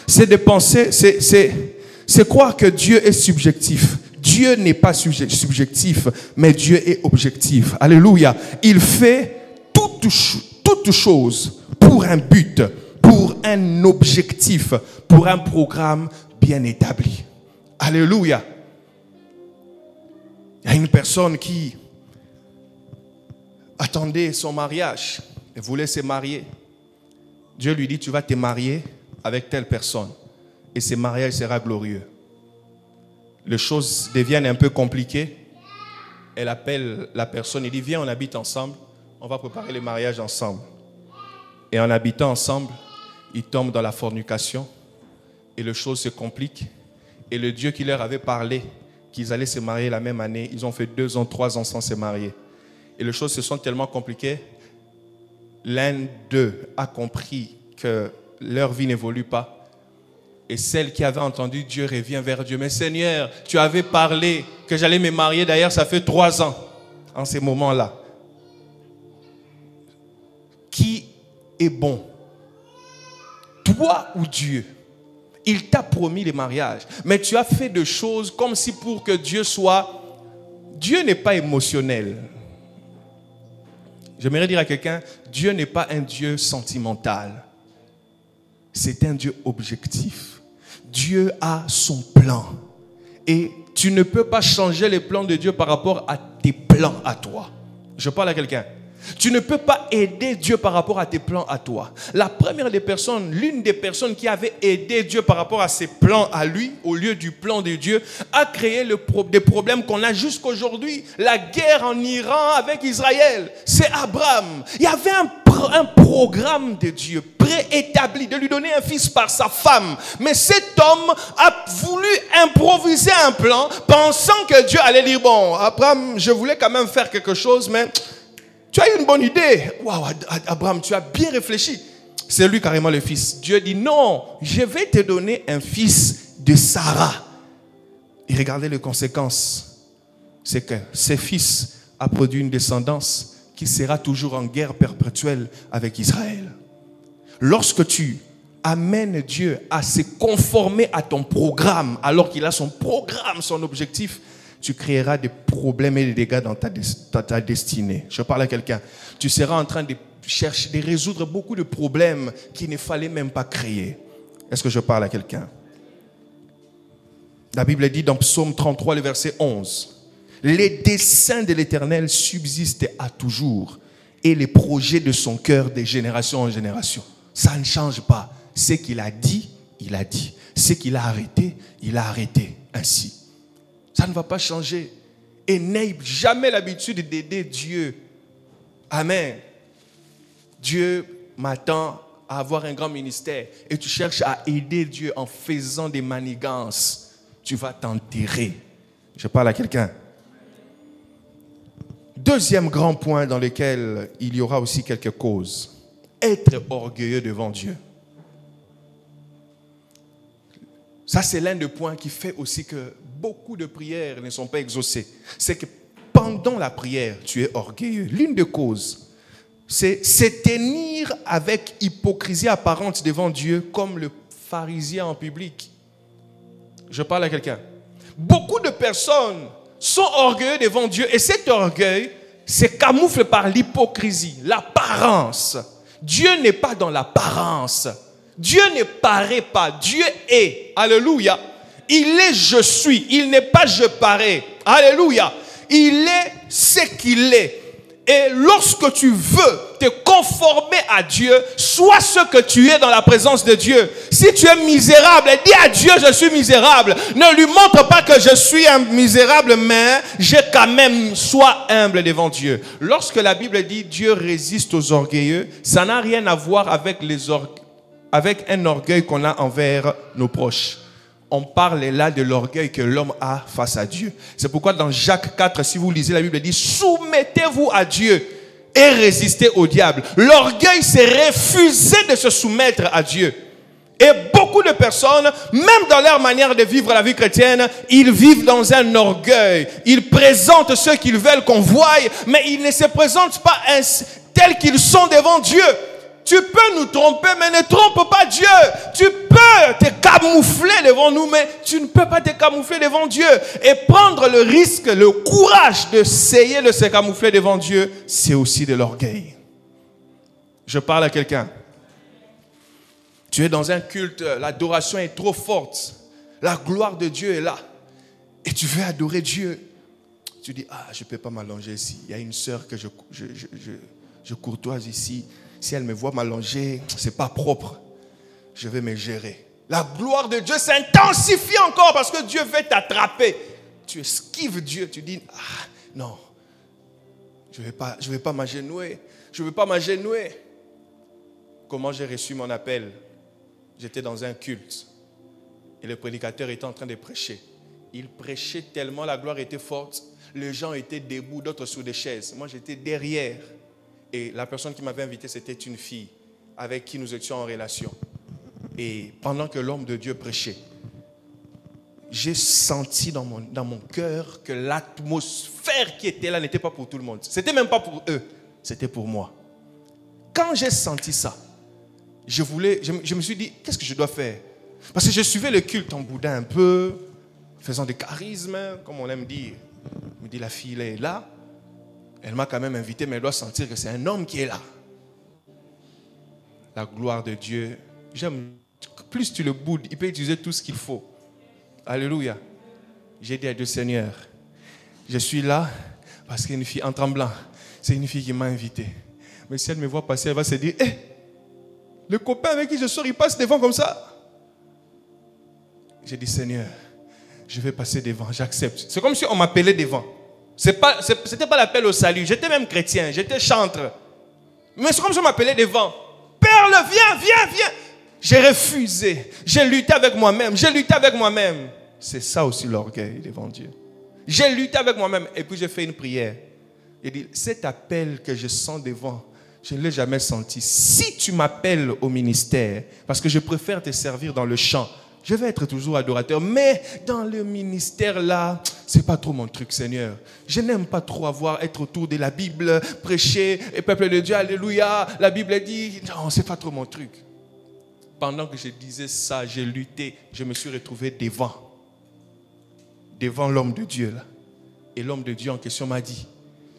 c'est de penser, c'est croire que Dieu est subjectif. Dieu n'est pas subjectif, mais Dieu est objectif. Alléluia. Il fait toute chose pour un but, pour un objectif, pour un programme bien établi. Alléluia. Il y a une personne qui attendait son mariage et voulait se marier. Dieu lui dit, tu vas te marier avec telle personne et ce mariage sera glorieux. Les choses deviennent un peu compliquées. Elle appelle la personne et dit, viens, on habite ensemble, on va préparer le mariage ensemble. Et en habitant ensemble, ils tombent dans la fornication et les choses se compliquent. Et le Dieu qui leur avait parlé qu'ils allaient se marier la même année, ils ont fait 2 ans, 3 ans sans se marier. Et les choses se sont tellement compliquées, l'un d'eux a compris que leur vie n'évolue pas. Et celle qui avait entendu Dieu revient vers Dieu. Mais Seigneur, tu avais parlé que j'allais me marier. D'ailleurs, ça fait 3 ans en ces moments-là. Qui est bon? Toi ou Dieu? Il t'a promis le mariage. Mais tu as fait des choses comme si pour que Dieu soit... Dieu n'est pas émotionnel. J'aimerais dire à quelqu'un, Dieu n'est pas un Dieu sentimental. C'est un Dieu objectif. Dieu a son plan. Et tu ne peux pas changer les plans de Dieu par rapport à tes plans à toi. Je parle à quelqu'un. Tu ne peux pas aider Dieu par rapport à tes plans à toi. La première des personnes, l'une des personnes qui avait aidé Dieu par rapport à ses plans à lui, au lieu du plan de Dieu, a créé des problèmes qu'on a jusqu'aujourd'hui. La guerre en Iran avec Israël, c'est Abraham. Il y avait un programme de Dieu préétabli de lui donner un fils par sa femme. Mais cet homme a voulu improviser un plan pensant que Dieu allait dire, bon, Abraham, je voulais quand même faire quelque chose, mais... Tu as eu une bonne idée. Waouh, Abraham, tu as bien réfléchi. C'est lui carrément le fils. Dieu dit non, je vais te donner un fils de Sarah. Et regardez les conséquences. C'est que ce fils a produit une descendance qui sera toujours en guerre perpétuelle avec Israël. Lorsque tu amènes Dieu à se conformer à ton programme, alors qu'il a son programme, son objectif, tu créeras des problèmes et des dégâts dans ta destinée. Je parle à quelqu'un. Tu seras en train de chercher, de résoudre beaucoup de problèmes qu'il ne fallait même pas créer. Est-ce que je parle à quelqu'un? La Bible dit dans Psaume 33, le verset 11, « Les desseins de l'Éternel subsistent à toujours et les projets de son cœur de génération en génération. » Ça ne change pas. Ce qu'il a dit, il a dit. Ce qu'il a arrêté, il a arrêté. Ainsi. Ça ne va pas changer. Et n'aie jamais l'habitude d'aider Dieu. Amen. Dieu m'attend à avoir un grand ministère. Et tu cherches à aider Dieu en faisant des manigances. Tu vas t'enterrer. Je parle à quelqu'un. Deuxième grand point dans lequel il y aura aussi quelques causes. Être orgueilleux devant Dieu. Ça, c'est l'un des points qui fait aussi que beaucoup de prières ne sont pas exaucées. C'est que pendant la prière, tu es orgueilleux. L'une des causes, c'est tenir avec hypocrisie apparente devant Dieu comme le pharisien en public. Je parle à quelqu'un. Beaucoup de personnes sont orgueilleux devant Dieu et cet orgueil se camoufle par l'hypocrisie, l'apparence. Dieu n'est pas dans l'apparence. Dieu ne paraît pas. Dieu est. Alléluia. Il est je suis. Il n'est pas je parais. Alléluia. Il est ce qu'il est. Et lorsque tu veux te conformer à Dieu, sois ce que tu es dans la présence de Dieu. Si tu es misérable, dis à Dieu, je suis misérable. Ne lui montre pas que je suis un misérable, mais j'ai quand même, sois humble devant Dieu. Lorsque la Bible dit Dieu résiste aux orgueilleux, ça n'a rien à voir avec un orgueil qu'on a envers nos proches. On parle là de l'orgueil que l'homme a face à Dieu. C'est pourquoi dans Jacques 4, si vous lisez la Bible, dit « Soumettez-vous à Dieu et résistez au diable ». L'orgueil, c'est refuser de se soumettre à Dieu. Et beaucoup de personnes, même dans leur manière de vivre la vie chrétienne, ils vivent dans un orgueil. Ils présentent ce qu'ils veulent qu'on voie, mais ils ne se présentent pas tels qu'ils sont devant Dieu. Tu peux nous tromper, mais ne trompe pas Dieu. Tu peux te camoufler devant nous, mais tu ne peux pas te camoufler devant Dieu. Et prendre le risque, le courage d'essayer de se camoufler devant Dieu, c'est aussi de l'orgueil. Je parle à quelqu'un. Tu es dans un culte, l'adoration est trop forte. La gloire de Dieu est là. Et tu veux adorer Dieu. Tu dis, je ne peux pas m'allonger ici. Il y a une sœur que je courtoise ici. Si elle me voit m'allonger, ce n'est pas propre. Je vais me gérer. La gloire de Dieu s'intensifie encore parce que Dieu veut t'attraper. Tu esquives Dieu. Tu dis, non, je vais pas m'agenouiller. Je ne veux pas m'agenouiller. Comment j'ai reçu mon appel? J'étais dans un culte. Et le prédicateur était en train de prêcher. Il prêchait tellement, la gloire était forte. Les gens étaient debout, d'autres sous des chaises. Moi, j'étais derrière. Et la personne qui m'avait invité, c'était une fille avec qui nous étions en relation. Et pendant que l'homme de Dieu prêchait, j'ai senti dans mon cœur que l'atmosphère qui était là n'était pas pour tout le monde. C'était même pas pour eux, c'était pour moi. Quand j'ai senti ça, je me suis dit, qu'est-ce que je dois faire? Parce que je suivais le culte en boudin un peu, faisant des charismes, comme on aime dire. Je me dis, la fille elle est là. Elle m'a quand même invité, mais elle doit sentir que c'est un homme qui est là. La gloire de Dieu. J'aime. Plus tu le boudes, il peut utiliser tout ce qu'il faut. Alléluia. J'ai dit à Dieu, Seigneur, je suis là parce qu'une fille en tremblant, c'est une fille qui m'a invité. Mais si elle me voit passer, elle va se dire, le copain avec qui je sors, il passe devant comme ça. J'ai dit, Seigneur, je vais passer devant, j'accepte. C'est comme si on m'appelait devant. C'était pas l'appel au salut. J'étais même chrétien, j'étais chantre. Mais c'est comme si on m'appelait devant. Perle, viens. J'ai refusé. J'ai lutté avec moi-même. C'est ça aussi l'orgueil devant Dieu. J'ai lutté avec moi-même et puis j'ai fait une prière. J'ai dit, cet appel que je sens devant, je ne l'ai jamais senti. Si tu m'appelles au ministère, parce que je préfère te servir dans le chant, je vais être toujours adorateur, mais dans le ministère là, c'est pas trop mon truc, Seigneur. Je n'aime pas trop être autour de la Bible, prêcher, et peuple de Dieu, alléluia. La Bible dit, non, c'est pas trop mon truc. Pendant que je disais ça, j'ai lutté, je me suis retrouvé devant l'homme de Dieu là. Et l'homme de Dieu en question m'a dit,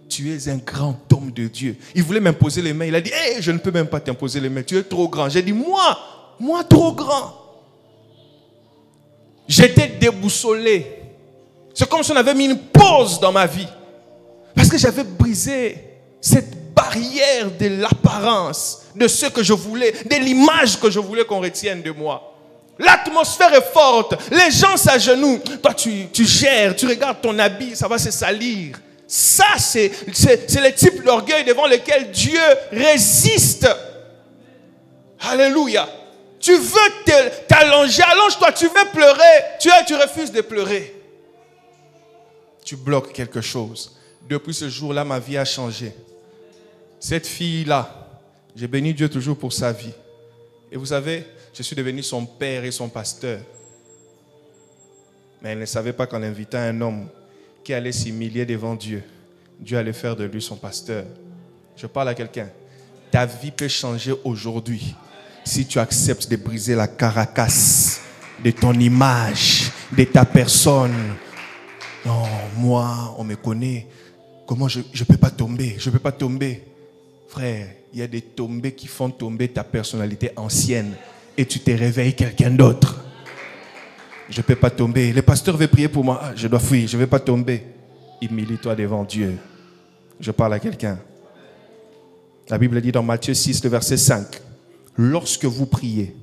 tu es un grand homme de Dieu. Il voulait m'imposer les mains, il a dit, je ne peux même pas t'imposer les mains, tu es trop grand. J'ai dit, moi trop grand. J'étais déboussolé. C'est comme si on avait mis une pause dans ma vie. Parce que j'avais brisé cette barrière de l'apparence, de ce que je voulais, de l'image que je voulais qu'on retienne de moi. L'atmosphère est forte. Les gens s'agenouillent. Toi, tu gères, tu regardes ton habit, ça va se salir. Ça, c'est le type d'orgueil devant lequel Dieu résiste. Alléluia. Tu veux t'allonger, allonge-toi, tu veux pleurer, tu refuses de pleurer. Tu bloques quelque chose. Depuis ce jour-là, ma vie a changé. Cette fille-là, j'ai béni Dieu toujours pour sa vie. Et vous savez, je suis devenu son père et son pasteur. Mais elle ne savait pas qu'en invitant un homme qui allait s'humilier devant Dieu, Dieu allait faire de lui son pasteur. Je parle à quelqu'un. Ta vie peut changer aujourd'hui si tu acceptes de briser la caracasse de ton image, de ta personne. Non, moi, on me connaît. Comment je ne peux pas tomber? Je ne peux pas tomber. Frère, il y a des tombées qui font tomber ta personnalité ancienne et tu te réveilles quelqu'un d'autre. Je ne peux pas tomber. Le pasteur veut prier pour moi. Ah, je dois fuir, je ne vais pas tomber. Humilie-toi devant Dieu. Je parle à quelqu'un. La Bible dit dans Matthieu 6, le verset 5. Lorsque vous priez,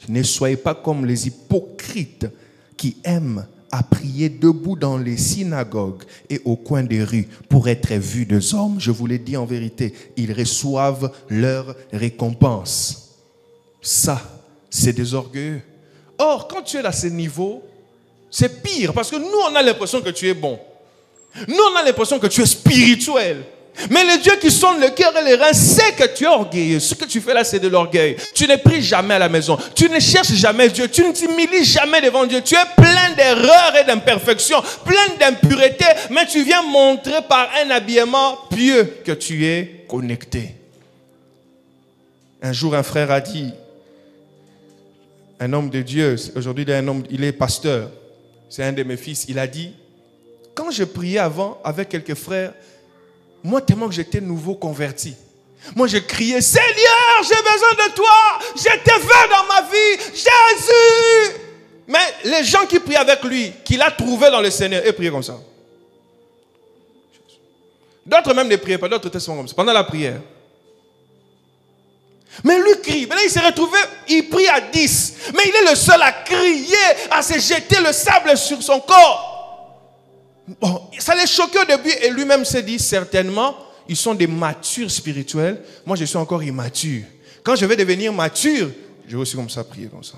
ne soyez pas comme les hypocrites qui aiment à prier debout dans les synagogues et au coin des rues pour être vus des hommes. Je vous l'ai dit en vérité, ils reçoivent leur récompense. Ça, c'est des orgueilleux. Or, quand tu es à ce niveau, c'est pire parce que nous, on a l'impression que tu es bon. Nous, on a l'impression que tu es spirituel. Mais le Dieu qui sonde le cœur et les reins sait que tu es orgueilleux. Ce que tu fais là, c'est de l'orgueil. Tu ne pries jamais à la maison. Tu ne cherches jamais Dieu. Tu ne t'humilies jamais devant Dieu. Tu es plein d'erreurs et d'imperfections, plein d'impuretés. Mais tu viens montrer par un habillement pieux que tu es connecté. Un jour, un frère a dit, un homme de Dieu, aujourd'hui il est pasteur, c'est un de mes fils, il a dit, quand je priais avant avec quelques frères, moi, tellement que j'étais nouveau converti. Moi, je criais, Seigneur, j'ai besoin de toi. Je te veux dans ma vie. Jésus. Mais les gens qui prient avec lui, qu'il a trouvé dans le Seigneur, ils priaient comme ça. D'autres même ne priaient pas, d'autres étaient comme ça, pendant la prière. Mais lui crie. Maintenant, il s'est retrouvé, il prie à 10. Mais il est le seul à crier, à se jeter le sable sur son corps. Bon, ça les choquait au début et lui-même s'est dit, certainement, ils sont des matures spirituels. Moi, je suis encore immature. Quand je vais devenir mature, je vais aussi comme ça prier comme ça.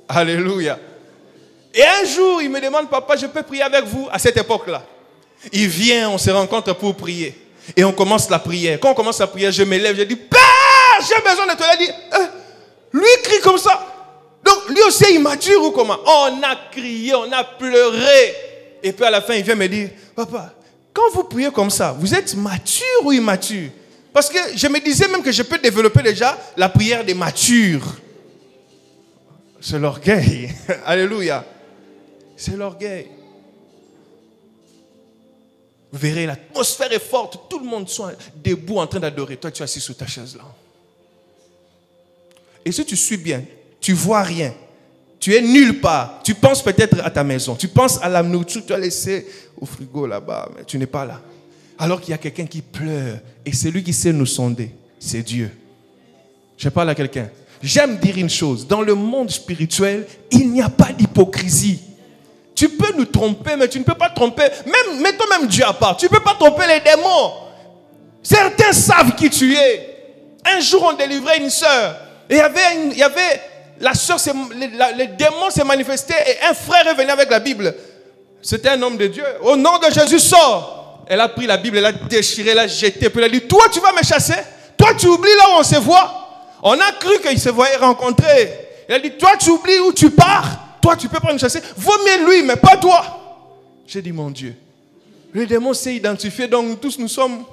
Alléluia. Et un jour, il me demande, papa, je peux prier avec vous à cette époque-là. Il vient, on se rencontre pour prier. Et on commence la prière. Quand on commence la prière, je me lève, je dis, Père, j'ai besoin de toi. Il dit, lui crie comme ça. Donc, lui aussi est immature ou comment? On a crié, on a pleuré. Et puis à la fin, il vient me dire, papa, quand vous priez comme ça, vous êtes mature ou immature? Parce que je me disais même que je peux développer déjà la prière des matures. C'est l'orgueil. Alléluia. C'est l'orgueil. Vous verrez, l'atmosphère est forte. Tout le monde soit debout en train d'adorer. Toi, tu es assis sur ta chaise là. Et si tu suis bien, tu ne vois rien. Tu es nulle part. Tu penses peut-être à ta maison. Tu penses à la nourriture que tu as laissée au frigo là-bas. Mais tu n'es pas là. Alors qu'il y a quelqu'un qui pleure. Et c'est lui qui sait nous sonder. C'est Dieu. Je parle à quelqu'un. J'aime dire une chose. Dans le monde spirituel, il n'y a pas d'hypocrisie. Tu peux nous tromper, mais tu ne peux pas tromper. Même, mettons même Dieu à part. Tu ne peux pas tromper les démons. Certains savent qui tu es. Un jour, on délivrait une sœur. Et il y avait la sœur, les démons s'est manifesté et un frère est venu avec la Bible. C'était un homme de Dieu. Au nom de Jésus, sort. Elle a pris la Bible, elle a déchiré, elle a jeté. Puis elle a dit, toi, tu vas me chasser? Toi, tu oublies là où on se voit? On a cru qu'ils se voyaient rencontrer. Elle a dit, toi, tu oublies où tu pars? Toi, tu peux pas me chasser. Vaut mieux lui, mais pas toi. J'ai dit, mon Dieu. Le démon s'est identifié, donc tous nous sommes.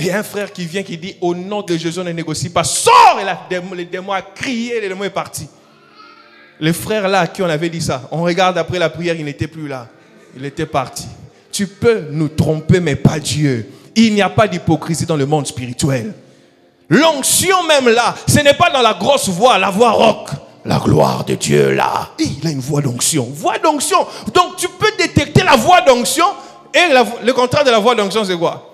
Et un frère qui vient, qui dit, au nom de Jésus, on ne négocie pas. Sors! Et le démon a crié, le démon est parti. Le frère là, à qui on avait dit ça, on regarde après la prière, il n'était plus là. Il était parti. Tu peux nous tromper, mais pas Dieu. Il n'y a pas d'hypocrisie dans le monde spirituel. L'onction même là, ce n'est pas dans la grosse voix, la voix rock. La gloire de Dieu là. Il a une voix d'onction. Voix d'onction. Donc tu peux détecter la voix d'onction. Et le contraire de la voix d'onction, c'est quoi?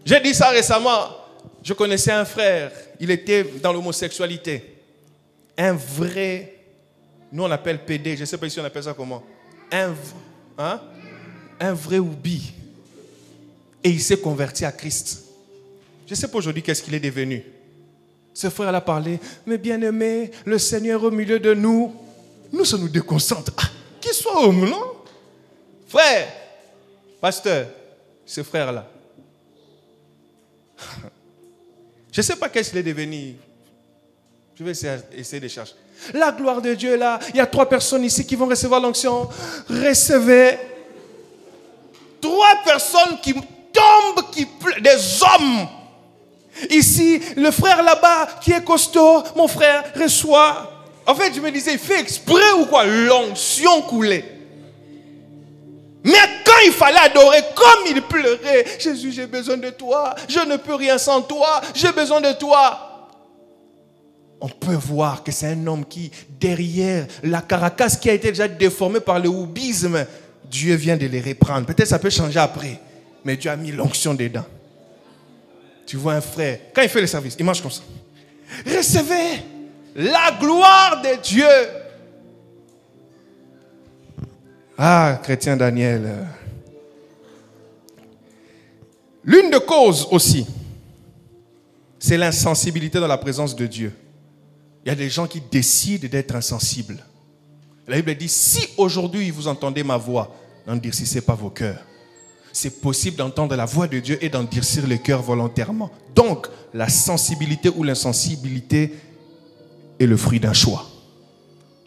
J'ai dit ça récemment. Je connaissais un frère. Il était dans l'homosexualité. Un vrai, nous on appelle PD. Je ne sais pas si on appelle ça comment. Un vrai oubi. Et il s'est converti à Christ. Je ne sais pas aujourd'hui qu'est-ce qu'il est devenu. Ce frère a parlé, mais bien-aimé, le Seigneur au milieu de nous. Nous, ça nous déconcentre. Ah, qu'il soit homme, non? Frère, pasteur, ce frère-là. Je ne sais pas qu'est-ce qu'il est devenu. Je vais essayer de chercher. La gloire de Dieu est là. Il y a 3 personnes ici qui vont recevoir l'onction. Recevez. 3 personnes qui tombent, qui pleurent, des hommes. Ici, le frère là-bas qui est costaud, mon frère reçoit. En fait, je me disais, il fait exprès ou quoi? L'onction coulait. Mais quand il fallait adorer, comme il pleurait, Jésus, j'ai besoin de toi, je ne peux rien sans toi, j'ai besoin de toi. On peut voir que c'est un homme qui, derrière la carapace qui a été déjà déformée par le houbisme, Dieu vient de les reprendre. Peut-être ça peut changer après, mais Dieu a mis l'onction dedans. Tu vois un frère, quand il fait le service, il marche comme ça. Recevez la gloire de Dieu. Ah, chrétien Daniel. L'une des causes aussi, c'est l'insensibilité dans la présence de Dieu. Il y a des gens qui décident d'être insensibles. La Bible dit, si aujourd'hui vous entendez ma voix, n'endurcissez pas vos cœurs. C'est possible d'entendre la voix de Dieu et d'endurcir le cœur volontairement. Donc, la sensibilité ou l'insensibilité est le fruit d'un choix.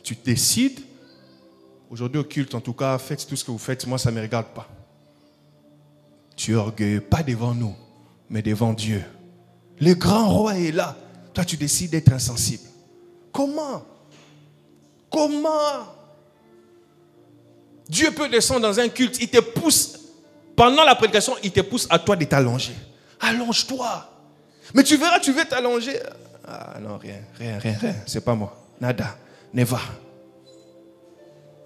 Tu décides, aujourd'hui au culte en tout cas, faites tout ce que vous faites, moi ça ne me regarde pas. Tu es orgueilleux, pas devant nous, mais devant Dieu. Le grand roi est là. Toi tu décides d'être insensible. Comment? Dieu peut descendre dans un culte, il te pousse, pendant la prédication, il te pousse à toi de t'allonger. Allonge-toi. Mais tu verras, tu veux t'allonger. Ah non, rien. C'est pas moi. Nada. Neva.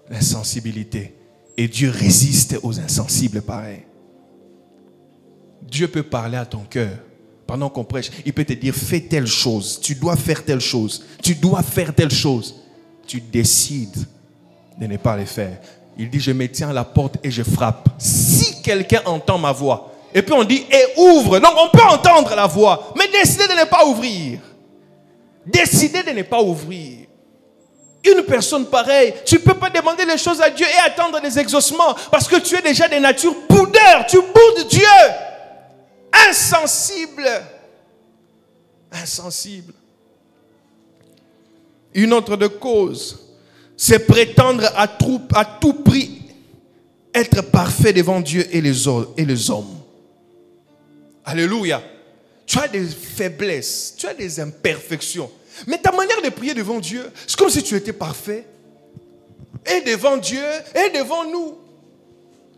L'insensibilité. Et Dieu résiste aux insensibles pareil. Dieu peut parler à ton cœur. Pendant qu'on prêche, il peut te dire, fais telle chose. Tu dois faire telle chose. Tu dois faire telle chose. Tu décides de ne pas le faire. Il dit, je me tiens à la porte et je frappe. Si quelqu'un entend ma voix, et puis on dit, et ouvre. Donc on peut entendre la voix, mais décider de ne pas ouvrir. Décider de ne pas ouvrir. Une personne pareille, tu ne peux pas demander les choses à Dieu et attendre des exaucements parce que tu es déjà de nature boudeur. Tu boudes Dieu. Insensible. Une autre de cause, c'est prétendre à tout prix être parfait devant Dieu et les hommes. Alléluia. Tu as des faiblesses, tu as des imperfections. Mais ta manière de prier devant Dieu, c'est comme si tu étais parfait. Et devant Dieu, et devant nous.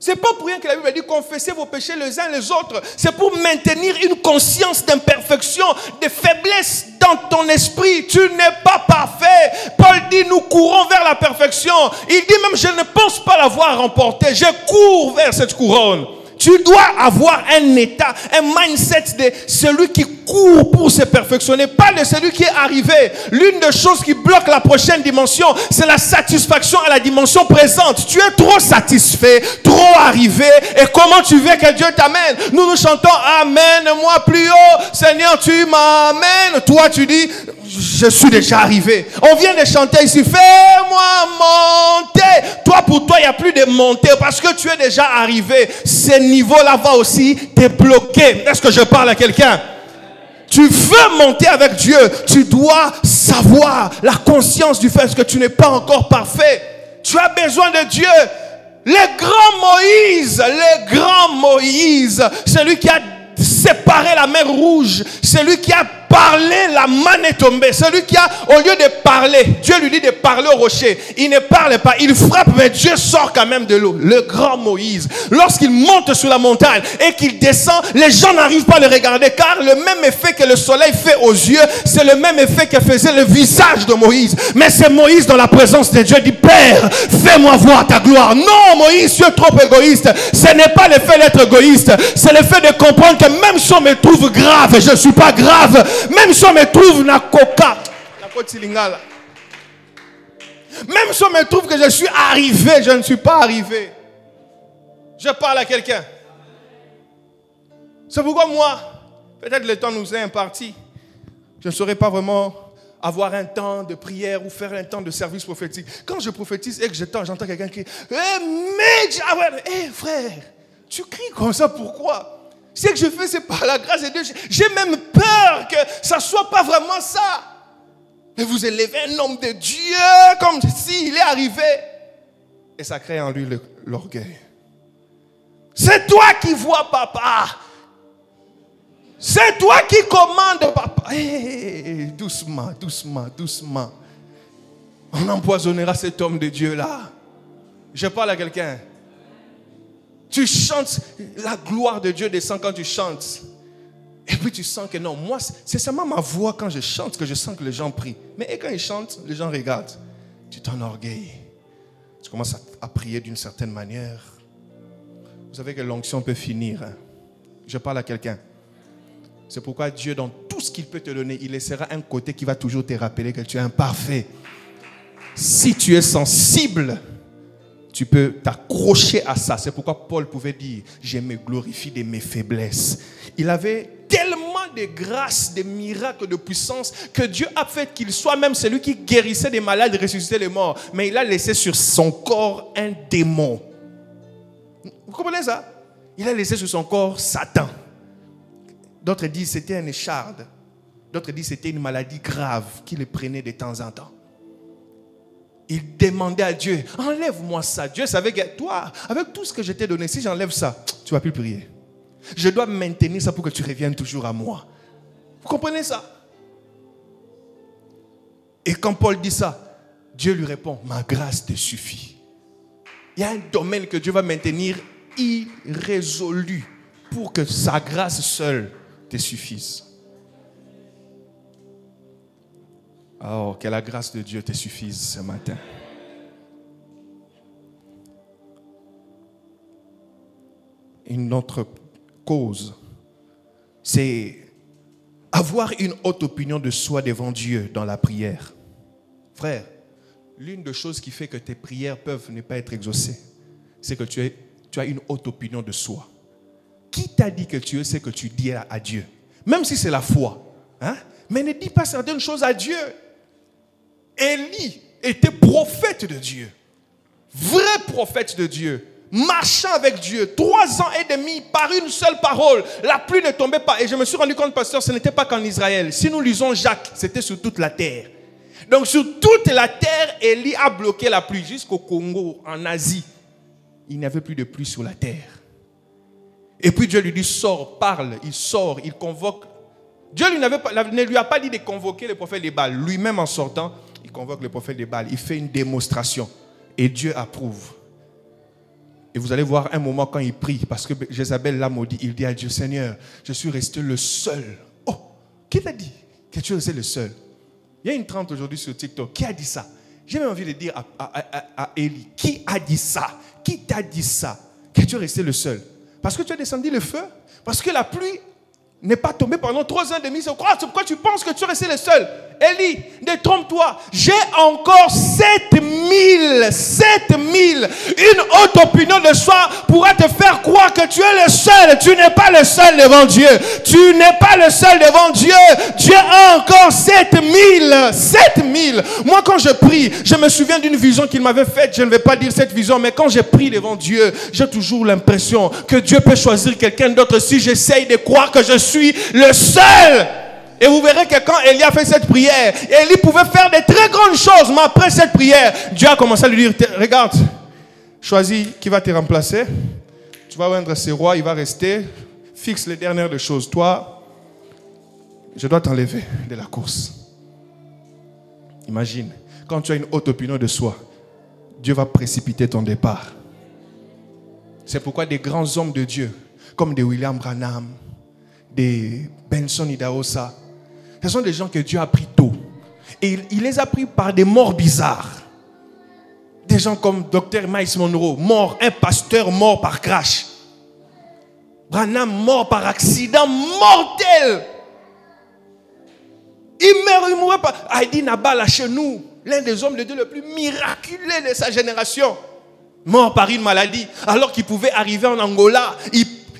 C'est pas pour rien que la Bible dit confessez vos péchés les uns les autres. C'est pour maintenir une conscience d'imperfection, de faiblesse dans ton esprit. Tu n'es pas parfait. Paul dit nous courons vers la perfection. Il dit même je ne pense pas l'avoir remporté. Je cours vers cette couronne. Tu dois avoir un état, un mindset de celui qui court pour se perfectionner, pas de celui qui est arrivé. L'une des choses qui bloque la prochaine dimension, c'est la satisfaction à la dimension présente. Tu es trop satisfait, trop arrivé, et comment tu veux que Dieu t'amène? Nous chantons amène-moi plus haut, Seigneur tu m'amènes. Toi tu dis je suis déjà arrivé. On vient de chanter ici, fais-moi monter. Toi, pour toi, il n'y a plus de montée parce que tu es déjà arrivé. Ce niveau-là va aussi te bloquer. Est-ce que je parle à quelqu'un? Tu veux monter avec Dieu, tu dois savoir la conscience du fait que tu n'es pas encore parfait. Tu as besoin de Dieu. Le grand Moïse, celui qui a séparé la mer Rouge, celui qui a parlé, la manne est tombée. Celui qui a, au lieu de parler, Dieu lui dit de parler au rocher. Il ne parle pas, il frappe, mais Dieu sort quand même de l'eau. Le grand Moïse, lorsqu'il monte sur la montagne et qu'il descend, les gens n'arrivent pas à le regarder, car le même effet que le soleil fait aux yeux, c'est le même effet que faisait le visage de Moïse. Mais c'est Moïse dans la présence de Dieu dit, Père, fais-moi voir ta gloire. Non, Moïse, tu es trop égoïste. Ce n'est pas le fait d'être égoïste, c'est le fait de comprendre que même si on me trouve grave, je ne suis pas grave. Même si on me trouve na coca, même si on me trouve que je suis arrivé, je ne suis pas arrivé. Je parle à quelqu'un. C'est pourquoi moi, peut-être le temps nous est imparti. Je ne saurais pas vraiment avoir un temps de prière ou faire un temps de service prophétique. Quand je prophétise et que j'entends quelqu'un qui frère, tu cries comme ça, pourquoi? Ce que je fais, c'est par la grâce de Dieu. J'ai même peur que ça ne soit pas vraiment ça. Et vous élevez un homme de Dieu comme s'il est arrivé. Et ça crée en lui l'orgueil. C'est toi qui vois papa. C'est toi qui commandes papa. Hey, doucement, doucement, doucement. On empoisonnera cet homme de Dieu là. Je parle à quelqu'un. Tu chantes, la gloire de Dieu descend quand tu chantes. Et puis tu sens que non, moi c'est seulement ma voix quand je chante que je sens que les gens prient. Mais quand ils chantent, les gens regardent. Tu t'enorgueilles. Tu commences à prier d'une certaine manière. Vous savez que l'onction peut finir. Hein? Je parle à quelqu'un. C'est pourquoi Dieu, dans tout ce qu'il peut te donner, il laissera un côté qui va toujours te rappeler que tu es imparfait. Si tu es sensible, tu peux t'accrocher à ça. C'est pourquoi Paul pouvait dire, je me glorifie de mes faiblesses. Il avait tellement de grâce, de miracles, de puissance, que Dieu a fait qu'il soit même celui qui guérissait des malades, ressuscitait les morts. Mais il a laissé sur son corps un démon. Vous comprenez ça? Il a laissé sur son corps Satan. D'autres disent c'était un écharde. D'autres disent c'était une maladie grave qui le prenait de temps en temps. Il demandait à Dieu, enlève-moi ça. Dieu savait que toi, avec tout ce que je t'ai donné, si j'enlève ça, tu ne vas plus prier. Je dois maintenir ça pour que tu reviennes toujours à moi. Vous comprenez ça? Et quand Paul dit ça, Dieu lui répond, ma grâce te suffit. Il y a un domaine que Dieu va maintenir irrésolu pour que sa grâce seule te suffise. Oh, que la grâce de Dieu te suffise ce matin. Une autre cause, c'est avoir une haute opinion de soi devant Dieu dans la prière. Frère, l'une des choses qui fait que tes prières peuvent ne pas être exaucées, c'est que tu as une haute opinion de soi. Qui t'a dit que tu sais que tu dis à Dieu? Même si c'est la foi. Hein? Mais ne dis pas certaines choses à Dieu. Élie était prophète de Dieu. Vrai prophète de Dieu. Marchant avec Dieu. 3 ans et demi par une seule parole. La pluie ne tombait pas. Et je me suis rendu compte, pasteur, ce n'était pas qu'en Israël. Si nous lisons Jacques, c'était sur toute la terre. Donc sur toute la terre, Élie a bloqué la pluie. Jusqu'au Congo, en Asie. Il n'y avait plus de pluie sur la terre. Et puis Dieu lui dit, sors, parle. Il sort, il convoque. Dieu ne lui a pas dit de convoquer le prophète de Baal. Lui-même en sortant, il convoque le prophète de Baal. Il fait une démonstration. Et Dieu approuve. Et vous allez voir un moment quand il prie, parce que Jézabel l'a maudit. Il dit à Dieu, Seigneur, je suis resté le seul. Oh, qui t'a dit que tu es resté le seul? Il y a une trente aujourd'hui sur TikTok. Qui a dit ça? J'ai même envie de dire à Élie, qui a dit ça? Qui t'a dit ça? Que tu es resté le seul? Parce que tu as descendu le feu? Parce que la pluie n'est pas tombée pendant 3 ans et demi. C'est pourquoi tu penses que tu es resté le seul? Élie, détrompe-toi. J'ai encore 7000. Une haute opinion de soi pourra te faire croire que tu es le seul. Tu n'es pas le seul devant Dieu. Tu n'es pas le seul devant Dieu. Dieu a encore 7000. Moi, quand je prie, je me souviens d'une vision qu'il m'avait faite. Je ne vais pas dire cette vision, mais quand je prie devant Dieu, j'ai toujours l'impression que Dieu peut choisir quelqu'un d'autre si j'essaye de croire que je suis le seul. Et vous verrez que quand Élie a fait cette prière, Élie pouvait faire de très grandes choses. Mais après cette prière, Dieu a commencé à lui dire, regarde, choisis qui va te remplacer. Tu vas oindre ce roi, il va rester. Fixe les dernières des choses. Toi, je dois t'enlever de la course. Imagine, quand tu as une haute opinion de soi, Dieu va précipiter ton départ. C'est pourquoi des grands hommes de Dieu, comme des William Branham, des Benson Idahosa, ce sont des gens que Dieu a pris tôt. Et il les a pris par des morts bizarres. Des gens comme Dr. Miles Monroe, mort, un pasteur mort par crash. Branham mort par accident mortel. Il mourait pas. Heidi Nabala chez nous, l'un des hommes de Dieu le plus miraculeux de sa génération, mort par une maladie, alors qu'il pouvait arriver en Angola.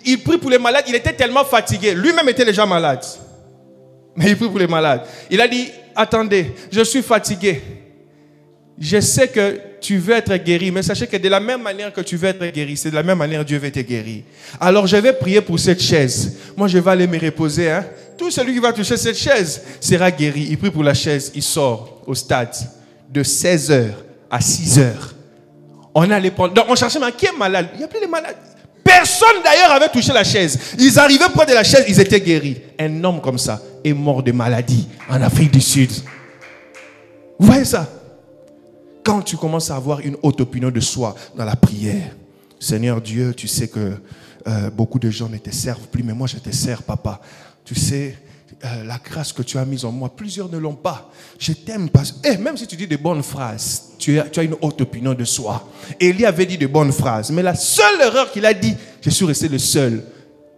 Il prie pour les malades, il était tellement fatigué. Lui-même était déjà malade. Mais il prie pour les malades. Il a dit, attendez, je suis fatigué. Je sais que tu veux être guéri, mais sachez que de la même manière que tu veux être guéri, c'est de la même manière que Dieu veut te guérir. Alors je vais prier pour cette chaise. Moi je vais aller me reposer. tout celui qui va toucher cette chaise sera guéri. Il prie pour la chaise, il sort au stade de 16h à 6h. On allait prendre. Donc on cherchait, mais qui est malade? Il y a plus de malades. Personne d'ailleurs avait touché la chaise. Ils arrivaient près de la chaise, ils étaient guéris. Un homme comme ça est mort de maladie en Afrique du Sud. Vous voyez ça? Quand tu commences à avoir une haute opinion de soi dans la prière, Seigneur Dieu, tu sais que beaucoup de gens ne te servent plus, mais moi je te sers, papa. Tu sais, la grâce que tu as mise en moi, plusieurs ne l'ont pas. Je t'aime parce que, même si tu dis de bonnes phrases, tu as une haute opinion de soi. Élie avait dit de bonnes phrases, mais la seule erreur qu'il a dit, je suis resté le seul.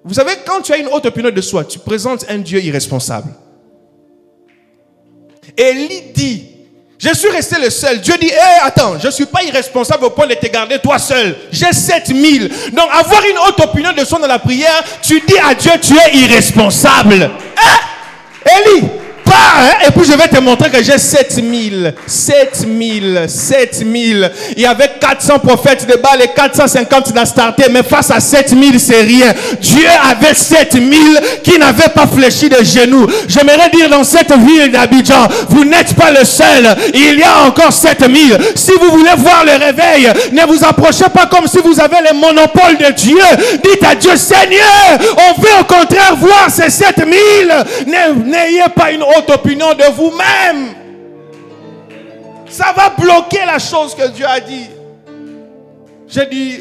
Vous savez, quand tu as une haute opinion de soi, tu présentes un Dieu irresponsable. Élie dit, je suis resté le seul. Dieu dit, attends, je ne suis pas irresponsable au point de te garder toi seul. J'ai 7000. Donc avoir une haute opinion de soi dans la prière, tu dis à Dieu, tu es irresponsable. Élie, pars, et puis je vais te montrer que j'ai 7000. 7000. 7000. Il y avait 400 prophètes de Baal et 450 d'Astarté, mais face à 7000, c'est rien. Dieu avait 7000 qui n'avaient pas fléchi de genoux. J'aimerais dire dans cette ville d'Abidjan, vous n'êtes pas le seul. Il y a encore 7000. Si vous voulez voir le réveil, ne vous approchez pas comme si vous avez le monopole de Dieu. Dites à Dieu, Seigneur, on veut au contraire voir ces 7000. N'ayez pas une haute opinion de vous-même. Ça va bloquer la chose que Dieu a dit. J'ai dit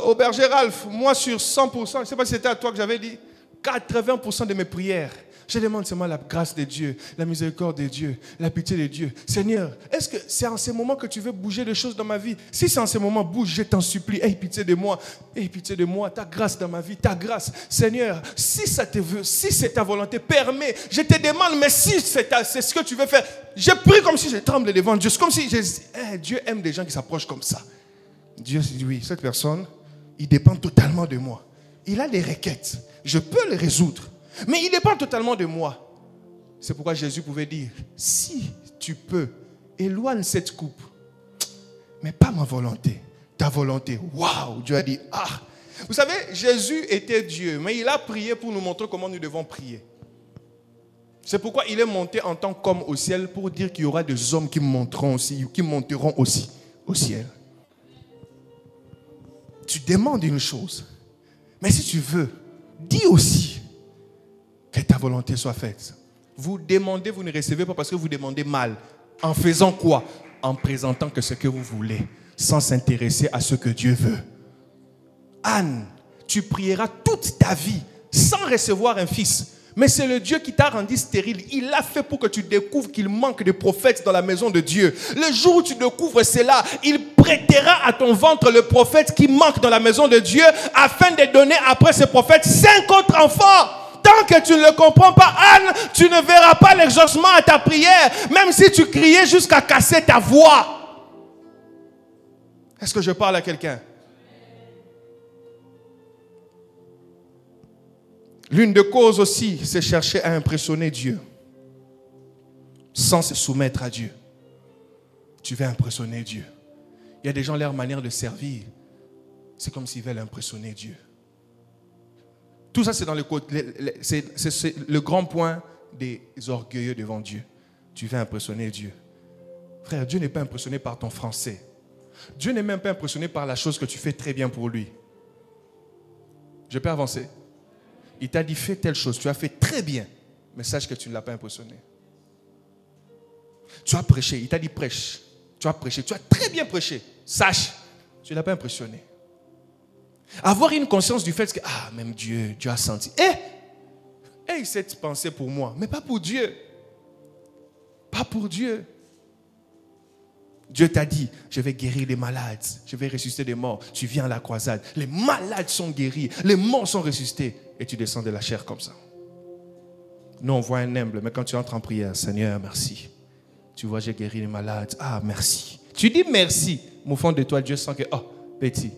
au berger Ralph, moi sur 100%, je ne sais pas si c'était à toi que j'avais dit, 80% de mes prières, je demande seulement la grâce de Dieu, la miséricorde de Dieu, la pitié de Dieu. Seigneur, est-ce que c'est en ces moments que tu veux bouger les choses dans ma vie? Si c'est en ces moments, bouge, je t'en supplie. Aie pitié de moi. Aie pitié de moi. Ta grâce dans ma vie, ta grâce. Seigneur, si ça te veut, si c'est ta volonté, permets. Je te demande, mais si c'est ce que tu veux faire. Je prie comme si je tremble devant Dieu. C'est comme si Dieu aime des gens qui s'approchent comme ça. Dieu dit, oui, cette personne, il dépend totalement de moi. Il a des requêtes. Je peux les résoudre. Mais il dépend totalement de moi. C'est pourquoi Jésus pouvait dire, si tu peux, éloigne cette coupe. Mais pas ma volonté, ta volonté. Waouh, Dieu a dit, Vous savez, Jésus était Dieu, mais il a prié pour nous montrer comment nous devons prier. C'est pourquoi il est monté en tant qu'homme au ciel pour dire qu'il y aura des hommes qui monteront aussi au ciel. Tu demandes une chose, mais si tu veux, dis aussi que ta volonté soit faite. Vous demandez, vous ne recevez pas parce que vous demandez mal. En faisant quoi? En présentant que ce que vous voulez, sans s'intéresser à ce que Dieu veut. Anne, tu prieras toute ta vie sans recevoir un fils. Mais c'est le Dieu qui t'a rendu stérile. Il l'a fait pour que tu découvres qu'il manque de prophètes dans la maison de Dieu. Le jour où tu découvres cela, il prêtera à ton ventre le prophète qui manque dans la maison de Dieu afin de donner après ce prophète 5 autres enfants. Tant que tu ne le comprends pas, Anne, tu ne verras pas l'exaucement à ta prière, même si tu criais jusqu'à casser ta voix. Est-ce que je parle à quelqu'un? L'une des causes aussi, c'est chercher à impressionner Dieu, sans se soumettre à Dieu. Tu veux impressionner Dieu. Il y a des gens, leur manière de servir, c'est comme s'ils veulent impressionner Dieu. Tout ça, c'est dans c'est le grand point des orgueilleux devant Dieu. Tu veux impressionner Dieu. Frère, Dieu n'est pas impressionné par ton français. Dieu n'est même pas impressionné par la chose que tu fais très bien pour lui. Je peux avancer? Il t'a dit, fais telle chose, tu as fait très bien, mais sache que tu ne l'as pas impressionné. Tu as prêché, il t'a dit prêche. Tu as prêché, tu as très bien prêché. Sache, tu ne l'as pas impressionné. Avoir une conscience du fait que, même Dieu a senti. Cette pensée pour moi, mais pas pour Dieu. Pas pour Dieu. Dieu t'a dit, je vais guérir les malades, je vais ressusciter des morts. Tu viens à la croisade, les malades sont guéris, les morts sont ressuscités. Et tu descends de la chair comme ça. Nous, on voit un humble, mais quand tu entres en prière, Seigneur, merci. Tu vois, j'ai guéri les malades. Merci. Tu dis merci. Mais au fond de toi, Dieu sent que, petit.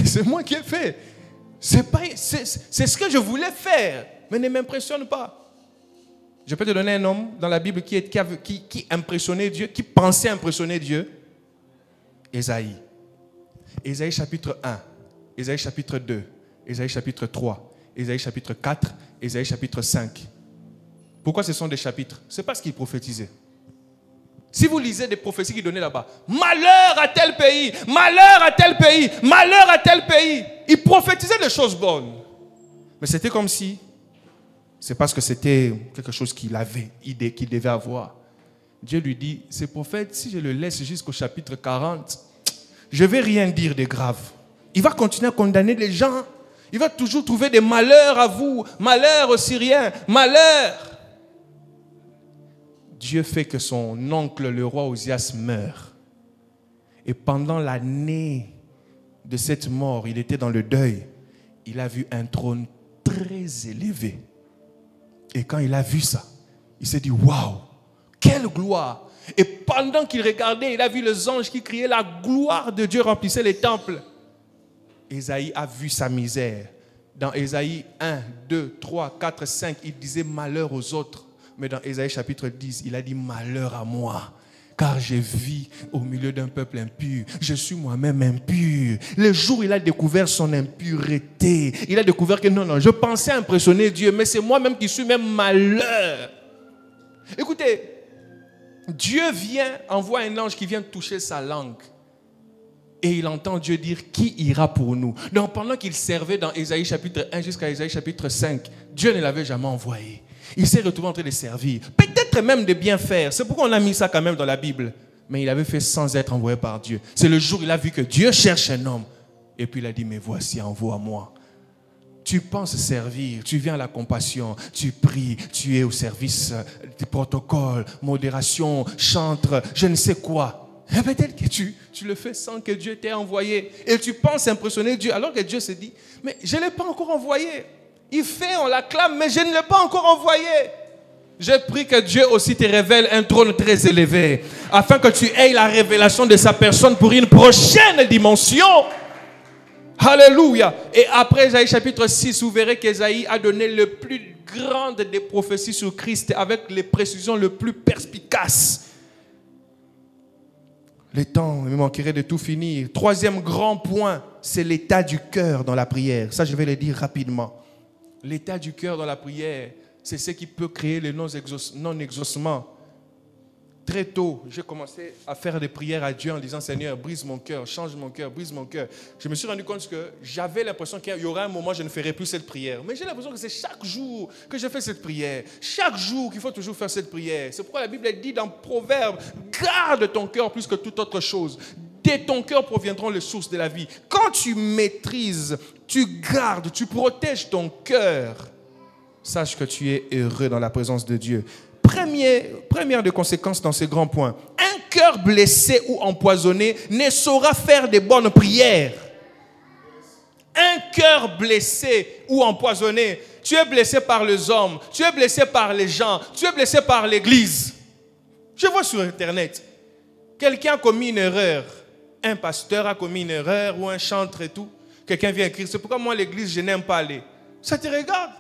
C'est moi qui ai fait. C'est ce que je voulais faire, mais ne m'impressionne pas. Je peux te donner un homme dans la Bible qui impressionnait Dieu, qui pensait impressionner Dieu. Ésaïe. Ésaïe chapitre 1, Ésaïe chapitre 2, Ésaïe chapitre 3, Ésaïe chapitre 4, Ésaïe chapitre 5. Pourquoi ce sont des chapitres? C'est parce qu'ils prophétisaient. Si vous lisez des prophéties qui donnaient là-bas, malheur à tel pays, malheur à tel pays, malheur à tel pays. Ils prophétisaient des choses bonnes. Mais c'était comme si, c'est parce que c'était quelque chose qu'il avait, qu'il devait avoir. Dieu lui dit, ce prophète, si je le laisse jusqu'au chapitre 40, je ne vais rien dire de grave. Il va continuer à condamner les gens. Il va toujours trouver des malheurs à vous, malheurs aux Syriens, malheurs. Dieu fait que son oncle, le roi Osias, meurt. Et pendant l'année de cette mort, il était dans le deuil. Il a vu un trône très élevé. Et quand il a vu ça, il s'est dit, waouh, quelle gloire! Et pendant qu'il regardait, il a vu les anges qui criaient, la gloire de Dieu remplissait les temples. Ésaïe a vu sa misère. Dans Ésaïe 1, 2, 3, 4, 5, il disait malheur aux autres. Mais dans Ésaïe chapitre 10, il a dit malheur à moi, car je vis au milieu d'un peuple impur. Je suis moi-même impur. Le jour où il a découvert son impureté, il a découvert que non, je pensais impressionner Dieu, mais c'est moi-même qui suis même malheur. Écoutez, Dieu envoie un ange qui vient toucher sa langue. Et il entend Dieu dire, qui ira pour nous? Donc pendant qu'il servait dans Ésaïe chapitre 1 jusqu'à Ésaïe chapitre 5, Dieu ne l'avait jamais envoyé. Il s'est retrouvé en train de servir. Peut-être même de bien faire. C'est pourquoi on a mis ça quand même dans la Bible. Mais il avait fait sans être envoyé par Dieu. C'est le jour où il a vu que Dieu cherche un homme. Et puis il a dit, mais voici, envoie-moi. Tu penses servir, tu viens à la compassion, tu pries, tu es au service des protocoles, modération, chantre, je ne sais quoi. Et peut-être que tu le fais sans que Dieu t'ait envoyé. Et tu penses impressionner Dieu, alors que Dieu se dit, mais je ne l'ai pas encore envoyé. Il fait, on l'acclame, mais je ne l'ai pas encore envoyé. Je prie que Dieu aussi te révèle un trône très élevé, afin que tu aies la révélation de sa personne pour une prochaine dimension. Alléluia. Et après Ésaïe chapitre 6, vous verrez qu'Ésaïe a donné le plus grand des prophéties sur Christ avec les précisions les plus perspicaces. Le temps me manquerait de tout finir. Troisième grand point, c'est l'état du cœur dans la prière. Ça, je vais le dire rapidement. L'état du cœur dans la prière, c'est ce qui peut créer le non-exaucement. Très tôt, j'ai commencé à faire des prières à Dieu en disant, Seigneur, brise mon cœur, change mon cœur, brise mon cœur. Je me suis rendu compte que j'avais l'impression qu'il y aurait un moment où je ne ferais plus cette prière. Mais j'ai l'impression que c'est chaque jour que je fais cette prière. Chaque jour qu'il faut toujours faire cette prière. C'est pourquoi la Bible dit dans Proverbe, garde ton cœur plus que toute autre chose. De ton cœur proviendront les sources de la vie. Quand tu maîtrises, tu gardes, tu protèges ton cœur, sache que tu es heureux dans la présence de Dieu. Première des conséquences dans ces grands points. Un cœur blessé ou empoisonné ne saura faire de bonnes prières. Un cœur blessé ou empoisonné, tu es blessé par les hommes, tu es blessé par les gens, tu es blessé par l'église. Je vois sur Internet, quelqu'un a commis une erreur. Un pasteur a commis une erreur ou un chantre et tout. Quelqu'un vient écrire, c'est pourquoi moi l'église je n'aime pas aller. Ça te regarde.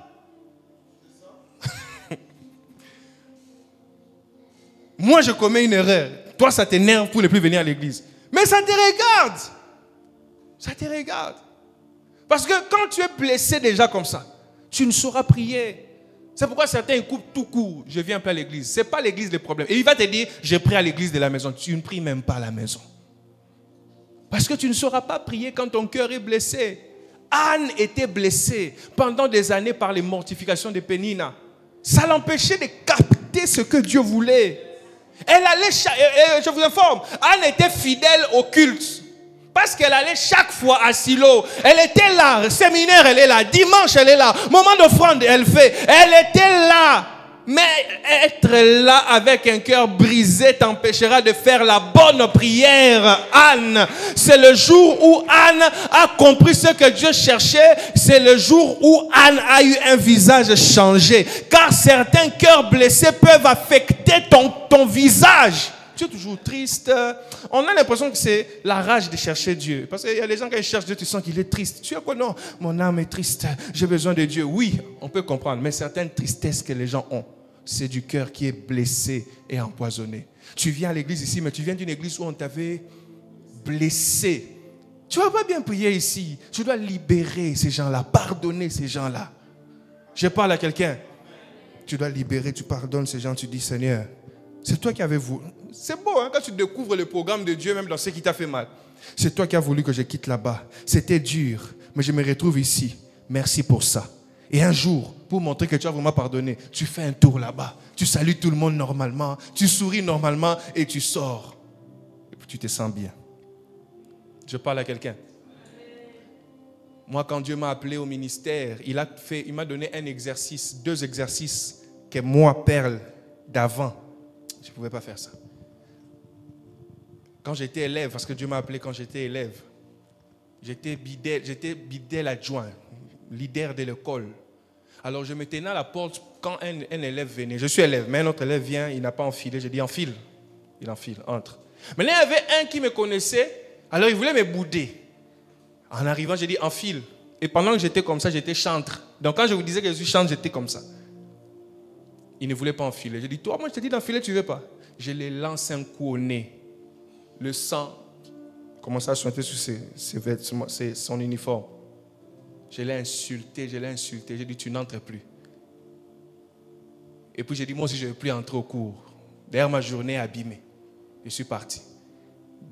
Moi je commets une erreur. Toi ça t'énerve pour ne plus venir à l'église. Mais ça te regarde. Ça te regarde. Parce que quand tu es blessé déjà comme ça, tu ne sauras prier. C'est pourquoi certains coupent tout court. Je viens pas à l'église. Ce n'est pas l'église le problème. Et il va te dire, je prie à l'église de la maison. Tu ne pries même pas à la maison. Parce que tu ne sauras pas prier quand ton cœur est blessé. Anne était blessée pendant des années par les mortifications de Pénina. Ça l'empêchait de capter ce que Dieu voulait. Elle allait, je vous informe, Anne était fidèle au culte. Parce qu'elle allait chaque fois à Silo. Elle était là, séminaire elle est là, dimanche elle est là, moment d'offrande elle fait. Elle était là. Mais être là avec un cœur brisé t'empêchera de faire la bonne prière. Anne, c'est le jour où Anne a compris ce que Dieu cherchait. C'est le jour où Anne a eu un visage changé. Car certains cœurs blessés peuvent affecter ton visage. Tu es toujours triste. On a l'impression que c'est la rage de chercher Dieu. Parce qu'il y a des gens, quand ils cherchent Dieu, tu sens qu'il est triste. Tu es quoi? Non, mon âme est triste. J'ai besoin de Dieu. Oui, on peut comprendre. Mais certaines tristesses que les gens ont, c'est du cœur qui est blessé et empoisonné. Tu viens à l'église ici, mais tu viens d'une église où on t'avait blessé. Tu ne vas pas bien prier ici. Tu dois libérer ces gens-là, pardonner ces gens-là. Je parle à quelqu'un. tu dois libérer, tu pardonnes ces gens, tu dis Seigneur, c'est toi qui avais voulu. C'est beau hein, quand tu découvres le programme de Dieu, même dans ce qui t'a fait mal. C'est toi qui as voulu que je quitte là-bas. C'était dur, mais je me retrouve ici. Merci pour ça. Et un jour, pour montrer que tu as vraiment pardonné, tu fais un tour là-bas. Tu salues tout le monde normalement, tu souris normalement et tu sors. Et puis tu te sens bien. Je parle à quelqu'un. Moi, quand Dieu m'a appelé au ministère, il m'a donné un exercice, 2 exercices que moi, Perle, d'avant, je ne pouvais pas faire ça. Quand j'étais élève, parce que Dieu m'a appelé quand j'étais élève, j'étais bidel adjoint, leader de l'école. Alors je me tenais à la porte quand un élève venait. Je suis élève, mais un autre élève vient, il n'a pas enfilé. Je dis enfile. Il enfile, entre. Mais là, il y avait un qui me connaissait, alors il voulait me bouder. En arrivant, j'ai dit enfile. Et pendant que j'étais comme ça, j'étais chantre. Donc quand je vous disais que je suis chantre, j'étais comme ça. Il ne voulait pas enfiler. J'ai dit, toi, moi je te dis d'enfiler, tu ne veux pas. Je l'ai lancé un coup au nez. Le sang commençait à suinter sur ses vêtements, son uniforme. Je l'ai insulté. J'ai dit, tu n'entres plus. Et puis j'ai dit, moi aussi, je ne veux plus entrer au cours. D'ailleurs, ma journée est abîmée. Je suis parti.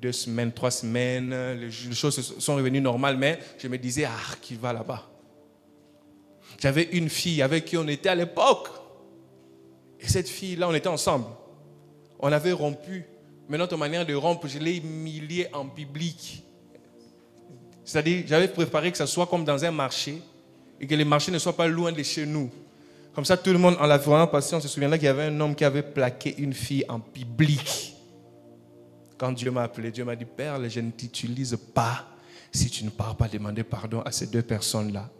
2 semaines, 3 semaines, les choses sont revenues normales, mais je me disais, qui va là-bas. J'avais une fille avec qui on était à l'époque. Et cette fille-là, on était ensemble. On avait rompu. Mais notre manière de rompre, je l'ai humiliée en public. C'est-à-dire, j'avais préparé que ça soit comme dans un marché et que les marchés ne soient pas loin de chez nous. Comme ça, tout le monde, en la voyant passer, on se souviendra qu'il y avait un homme qui avait plaqué une fille en public. Quand Dieu m'a appelé, Dieu m'a dit, Perle, je ne t'utilise pas si tu ne pars pas demander pardon à ces 2 personnes-là.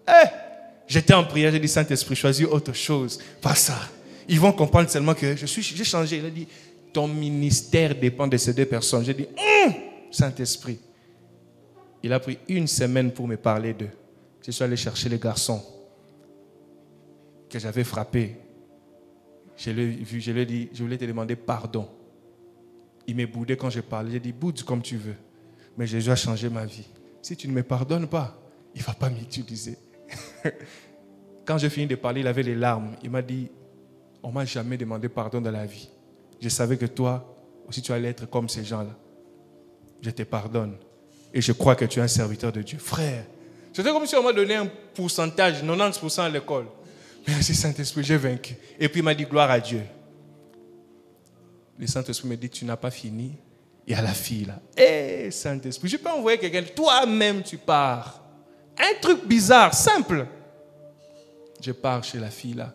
J'étais en prière, j'ai dit, Saint-Esprit, choisis autre chose, pas ça. Ils vont comprendre seulement que j'ai changé. Il a dit, ton ministère dépend de ces 2 personnes. J'ai dit, Saint-Esprit. Il a pris 1 semaine pour me parler d'eux. Je suis allé chercher les garçons que j'avais frappés. Je l'ai vu, je lui ai dit, je voulais te demander pardon. Il m'a boudé quand je parlais. J'ai dit, boude comme tu veux. Mais Jésus a changé ma vie. Si tu ne me pardonnes pas, il ne va pas m'utiliser. Quand j'ai fini de parler, il avait les larmes. Il m'a dit, on ne m'a jamais demandé pardon dans la vie. Je savais que toi aussi tu allais être comme ces gens-là. Je te pardonne. Et je crois que tu es un serviteur de Dieu. Frère, c'était comme si on m'a donné un pourcentage, 90% à l'école. Merci Saint-Esprit, j'ai vaincu. Et puis il m'a dit, gloire à Dieu. Le Saint-Esprit me dit, tu n'as pas fini. Il y a la fille là. Saint-Esprit, je peux envoyer quelqu'un, toi-même tu pars. Un truc bizarre, simple. Je pars chez la fille là.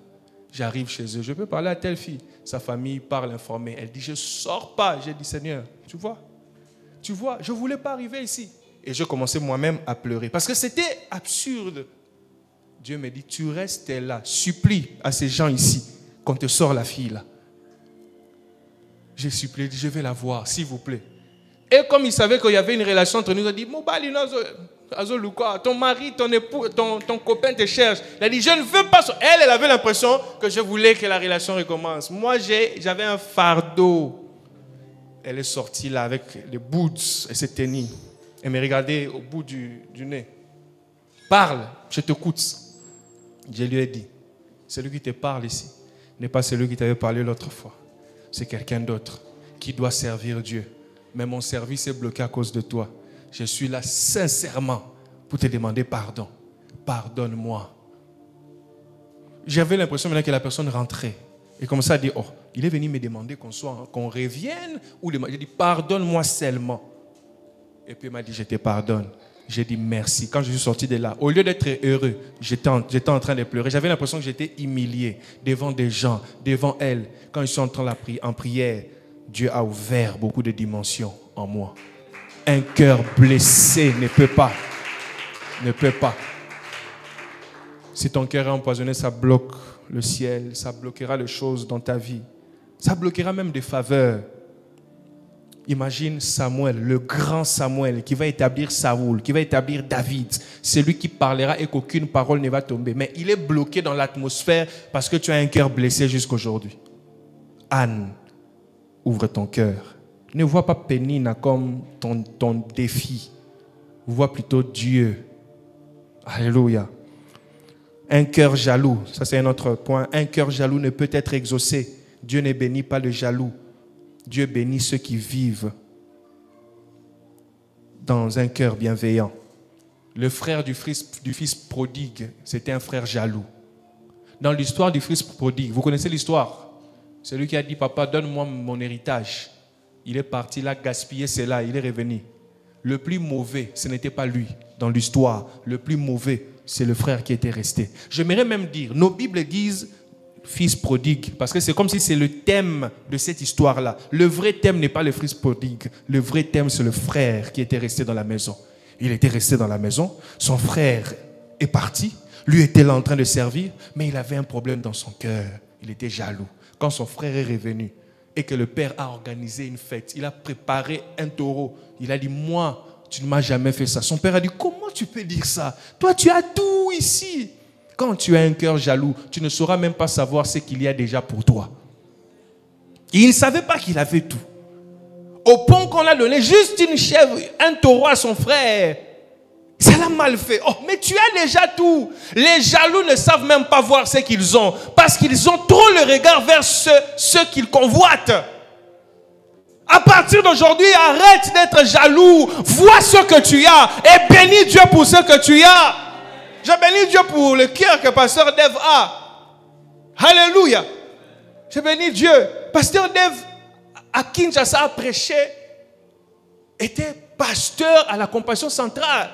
J'arrive chez eux. Je peux parler à telle fille. Sa famille parle informée. Elle dit, je ne sors pas. J'ai dit, Seigneur, tu vois, je ne voulais pas arriver ici. Et je commençais moi-même à pleurer. Parce que c'était absurde. Dieu me dit, tu restes là. Supplie à ces gens ici qu'on te sort la fille là. J'ai supplié, je vais la voir, s'il vous plaît. Et comme il savait qu'il y avait une relation entre nous, il a dit, ton mari, ton époux, ton copain te cherche. Il a dit, je ne veux pas. Elle avait l'impression que je voulais que la relation recommence. Moi, j'avais un fardeau. Elle est sortie là avec les boots et s'est tenue. Elle me regardait au bout du nez. Parle, je t'écoute. Je lui ai dit, celui qui te parle ici n'est pas celui qui t'avait parlé l'autre fois. C'est quelqu'un d'autre qui doit servir Dieu. Mais mon service est bloqué à cause de toi. Je suis là sincèrement pour te demander pardon. Pardonne-moi. J'avais l'impression maintenant que la personne rentrait. Et comme ça, elle dit, il est venu me demander qu'on revienne. J'ai dit, pardonne-moi seulement. Et puis il m'a dit, je te pardonne. J'ai dit merci. Quand je suis sorti de là, au lieu d'être heureux, j'étais en train de pleurer. J'avais l'impression que j'étais humilié devant des gens, devant elle. Quand je suis entré en prière, Dieu a ouvert beaucoup de dimensions en moi. Un cœur blessé ne peut pas. Si ton cœur est empoisonné, ça bloque le ciel, ça bloquera les choses dans ta vie. Ça bloquera même des faveurs. Imagine Samuel, le grand Samuel, qui va établir Saoul, qui va établir David. C'est lui qui parlera et qu'aucune parole ne va tomber. Mais il est bloqué dans l'atmosphère parce que tu as un cœur blessé jusqu'aujourd'hui. Anne, ouvre ton cœur. Ne vois pas Pénina comme ton défi. Vois plutôt Dieu. Alléluia. Un cœur jaloux, ça c'est un autre point. Un cœur jaloux ne peut être exaucé. Dieu ne bénit pas le jaloux. Dieu bénit ceux qui vivent dans un cœur bienveillant. Le frère du fils prodigue, c'était un frère jaloux. Dans l'histoire du fils prodigue, vous connaissez l'histoire? Celui qui a dit, papa, donne-moi mon héritage. Il est parti, il a gaspillé cela, il est revenu. Le plus mauvais, ce n'était pas lui. Dans l'histoire, le plus mauvais, c'est le frère qui était resté. J'aimerais même dire, nos Bibles disent fils prodigue, parce que c'est comme si c'est le thème de cette histoire-là. Le vrai thème n'est pas le fils prodigue. Le vrai thème, c'est le frère qui était resté dans la maison. Il était resté dans la maison, son frère est parti, lui était là en train de servir, mais il avait un problème dans son cœur. Il était jaloux. Quand son frère est revenu et que le père a organisé une fête, il a préparé un taureau. Il a dit, moi, tu ne m'as jamais fait ça. Son père a dit, comment tu peux dire ça? Toi, tu as tout ici. Quand tu as un cœur jaloux, tu ne sauras même pas savoir ce qu'il y a déjà pour toi. Il ne savait pas qu'il avait tout. Au point qu'on a donné juste une chèvre, un taureau à son frère. Ça l'a mal fait. Oh, mais tu as déjà tout. Les jaloux ne savent même pas voir ce qu'ils ont. Parce qu'ils ont trop le regard vers ceux qu'ils convoitent. À partir d'aujourd'hui, arrête d'être jaloux. Vois ce que tu as. Et bénis Dieu pour ce que tu as. Je bénis Dieu pour le cœur que Pasteur Dave a. Alléluia. Je bénis Dieu. Pasteur Dave, à Kinshasa, a prêché, était pasteur à la Compassion Centrale.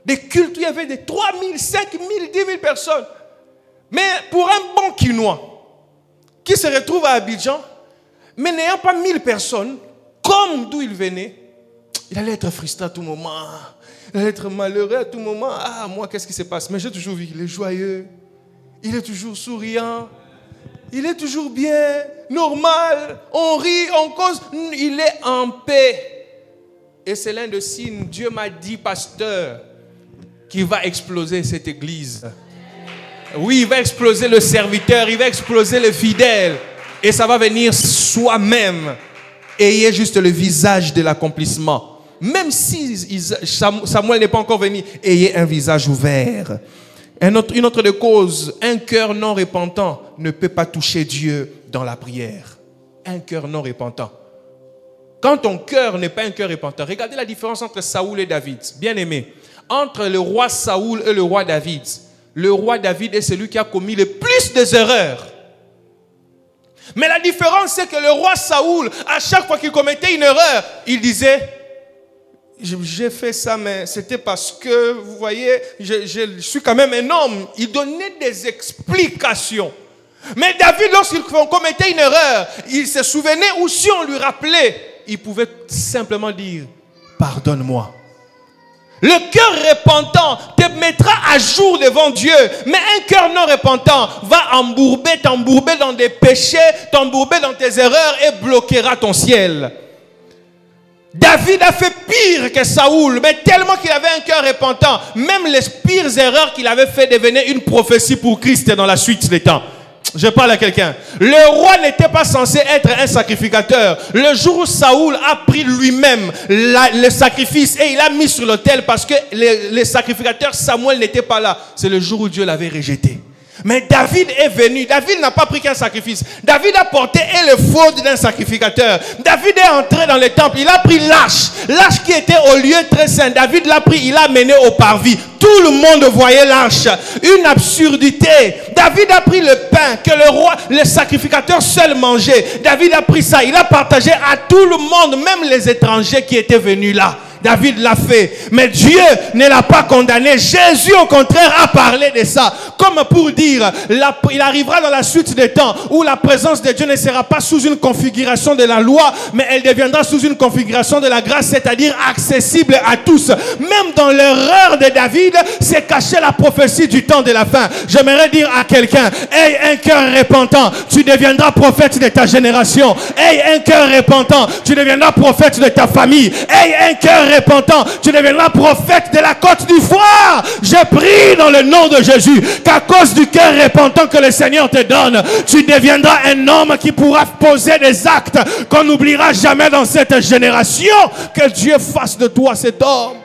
Des cultes où il y avait des 3 000, 5 000, 10 000 personnes. Mais pour un bon Quinois qui se retrouve à Abidjan, mais n'ayant pas 1000 personnes, comme d'où il venait, il allait être frustré à tout moment. Il allait être malheureux à tout moment. Ah, moi, qu'est-ce qui se passe? Mais j'ai toujours vu, il est joyeux. Il est toujours souriant. Il est toujours bien, normal. On rit, on cause. Il est en paix. Et c'est l'un des signes. Dieu m'a dit, pasteur, qu'il va exploser cette église. Oui, il va exploser le serviteur, il va exploser le fidèle. Et ça va venir soi-même. Ayez juste le visage de l'accomplissement. Même si Samuel n'est pas encore venu, ayez un visage ouvert. Une autre des causes, un cœur non repentant ne peut pas toucher Dieu dans la prière. Un cœur non repentant. Quand ton cœur n'est pas un cœur repentant, regardez la différence entre Saoul et David. Bien aimé, entre le roi Saoul et le roi David, le roi David est celui qui a commis le plus des erreurs. Mais la différence, c'est que le roi Saoul, à chaque fois qu'il commettait une erreur, il disait, j'ai fait ça, mais c'était parce que, vous voyez, je suis quand même un homme. Il donnait des explications. Mais David, lorsqu'il commettait une erreur, il se souvenait, ou si on lui rappelait, il pouvait simplement dire, pardonne-moi. Le cœur repentant te mettra à jour devant Dieu. Mais un cœur non repentant va t'embourber dans des péchés, t'embourber dans tes erreurs et bloquera ton ciel. David a fait pire que Saoul, mais tellement qu'il avait un cœur repentant, même les pires erreurs qu'il avait fait devenaient une prophétie pour Christ dans la suite des temps. Je parle à quelqu'un. Le roi n'était pas censé être un sacrificateur. Le jour où Saoul a pris lui-même le sacrifice et il l'a mis sur l'autel parce que le sacrificateur Samuel n'était pas là, c'est le jour où Dieu l'avait rejeté. Mais David est venu. David n'a pas pris qu'un sacrifice. David a porté et le faute d'un sacrificateur. David est entré dans le temple. Il a pris l'arche. L'arche qui était au lieu très saint. David l'a pris. Il l'a mené au parvis. Tout le monde voyait l'arche. Une absurdité. David a pris le pain que le roi, le sacrificateur seul mangeait. David a pris ça. Il a partagé à tout le monde, même les étrangers qui étaient venus là. David l'a fait. Mais Dieu ne l'a pas condamné. Jésus, au contraire, a parlé de ça. Comme pour dire, il arrivera dans la suite des temps où la présence de Dieu ne sera pas sous une configuration de la loi, mais elle deviendra sous une configuration de la grâce, c'est-à-dire accessible à tous. Même dans l'erreur de David, c'est caché la prophétie du temps de la fin. J'aimerais dire à quelqu'un, aie un cœur repentant, tu deviendras prophète de ta génération. Aie un cœur repentant, tu deviendras prophète de ta famille. Aie un cœur repentant, tu deviendras prophète de la Côte d'Ivoire. Je prie dans le nom de Jésus qu'à cause du cœur repentant que le Seigneur te donne, tu deviendras un homme qui pourra poser des actes qu'on n'oubliera jamais dans cette génération. Que Dieu fasse de toi cet homme.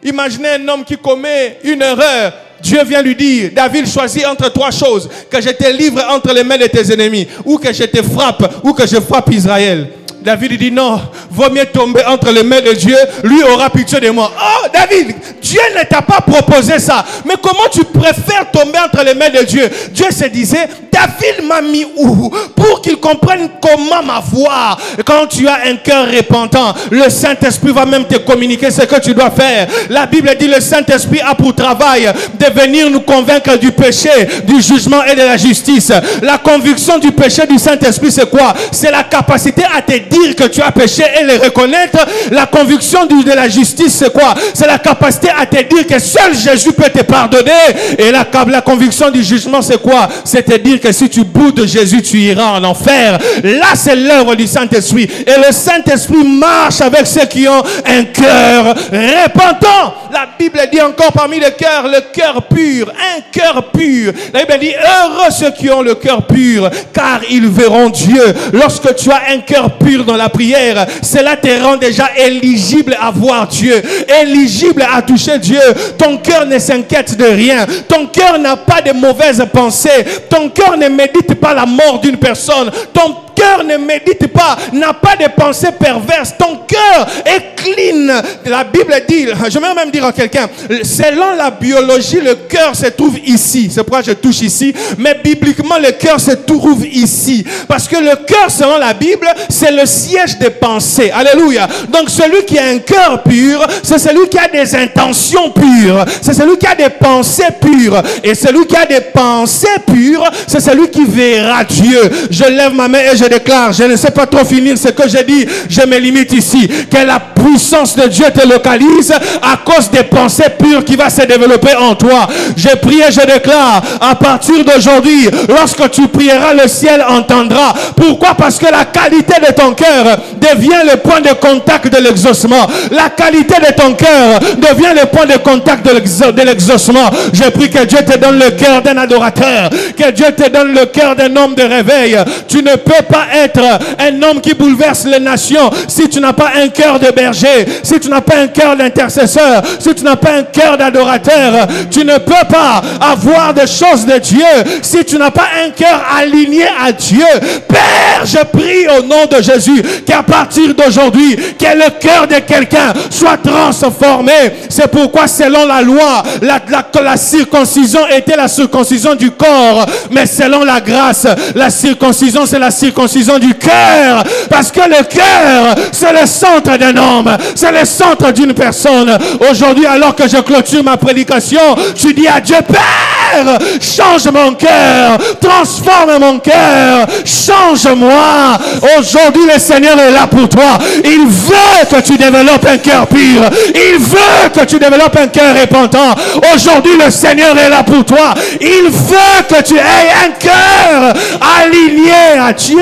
Imaginez un homme qui commet une erreur Dieu vient lui dire, David, choisis entre trois choses, que je te livre entre les mains de tes ennemis, ou que je te frappe, ou que je frappe Israël. David dit non, vaut mieux tomber entre les mains de Dieu, lui aura pitié de moi. Oh David, Dieu ne t'a pas proposé ça, mais comment tu préfères tomber entre les mains de Dieu? Dieu se disait, David m'a mis où? Pour qu'il comprenne comment m'avoir. Quand tu as un cœur repentant, le Saint-Esprit va même te communiquer ce que tu dois faire. La Bible dit, le Saint-Esprit a pour travail de venir nous convaincre du péché, du jugement et de la justice. La conviction du péché du Saint-Esprit, c'est quoi? C'est la capacité à te dire que tu as péché et le reconnaître. La conviction de la justice, c'est quoi? C'est la capacité à te dire que seul Jésus peut te pardonner. Et la conviction du jugement, c'est quoi? C'est te dire que si tu boudes de Jésus, tu iras en enfer. Là, c'est l'œuvre du Saint-Esprit. Et le Saint-Esprit marche avec ceux qui ont un cœur repentant. La Bible dit encore parmi les cœurs, le cœur pur, un cœur pur. La Bible dit, heureux ceux qui ont le cœur pur, car ils verront Dieu. Lorsque tu as un cœur pur dans la prière, cela te rend déjà éligible à voir Dieu, éligible à toucher Dieu. Ton cœur ne s'inquiète de rien. Ton cœur n'a pas de mauvaises pensées. Ton cœur ne médite pas la mort d'une personne. Ton cœur ne médite pas, n'a pas de pensées perverses. Ton cœur est clean. La Bible dit, je vais même dire à quelqu'un, selon la biologie, le cœur se trouve ici. C'est pourquoi je touche ici. Mais bibliquement, le cœur se trouve ici. Parce que le cœur, selon la Bible, c'est le siège des pensées. Alléluia. Donc celui qui a un cœur pur, c'est celui qui a des intentions pures. C'est celui qui a des pensées pures. Et celui qui a des pensées pures, c'est celui qui verra Dieu. Je lève ma main et je déclare, je ne sais pas trop finir ce que j'ai dit, je me limite ici, que la puissance de Dieu te localise à cause des pensées pures qui va se développer en toi. Je prie et je déclare, à partir d'aujourd'hui, lorsque tu prieras, le ciel entendra. Pourquoi? Parce que la qualité de ton cœur devient le point de contact de l'exaucement. La qualité de ton cœur devient le point de contact de l'exaucement. Je prie que Dieu te donne le cœur d'un adorateur, que Dieu te donne le cœur d'un homme de réveil. Tu ne peux pas être un homme qui bouleverse les nations si tu n'as pas un cœur de berger, si tu n'as pas un cœur d'intercesseur, si tu n'as pas un cœur d'adorateur. Tu ne peux pas avoir des choses de Dieu si tu n'as pas un cœur aligné à Dieu. Père, je prie au nom de Jésus qu'à partir d'aujourd'hui, que le cœur de quelqu'un soit transformé. C'est pourquoi selon la loi, la circoncision était la circoncision du corps, mais selon la grâce, la circoncision c'est la circoncision du cœur, parce que le cœur c'est le centre d'un homme, c'est le centre d'une personne. Aujourd'hui, alors que je clôture ma prédication, tu dis à Dieu, Père, change mon cœur, transforme mon cœur, change-moi. Aujourd'hui, le Seigneur est là pour toi. Il veut que tu développes un cœur pur, il veut que tu développes un cœur repentant. Aujourd'hui, le Seigneur est là pour toi. Il veut que tu aies un cœur aligné à Dieu.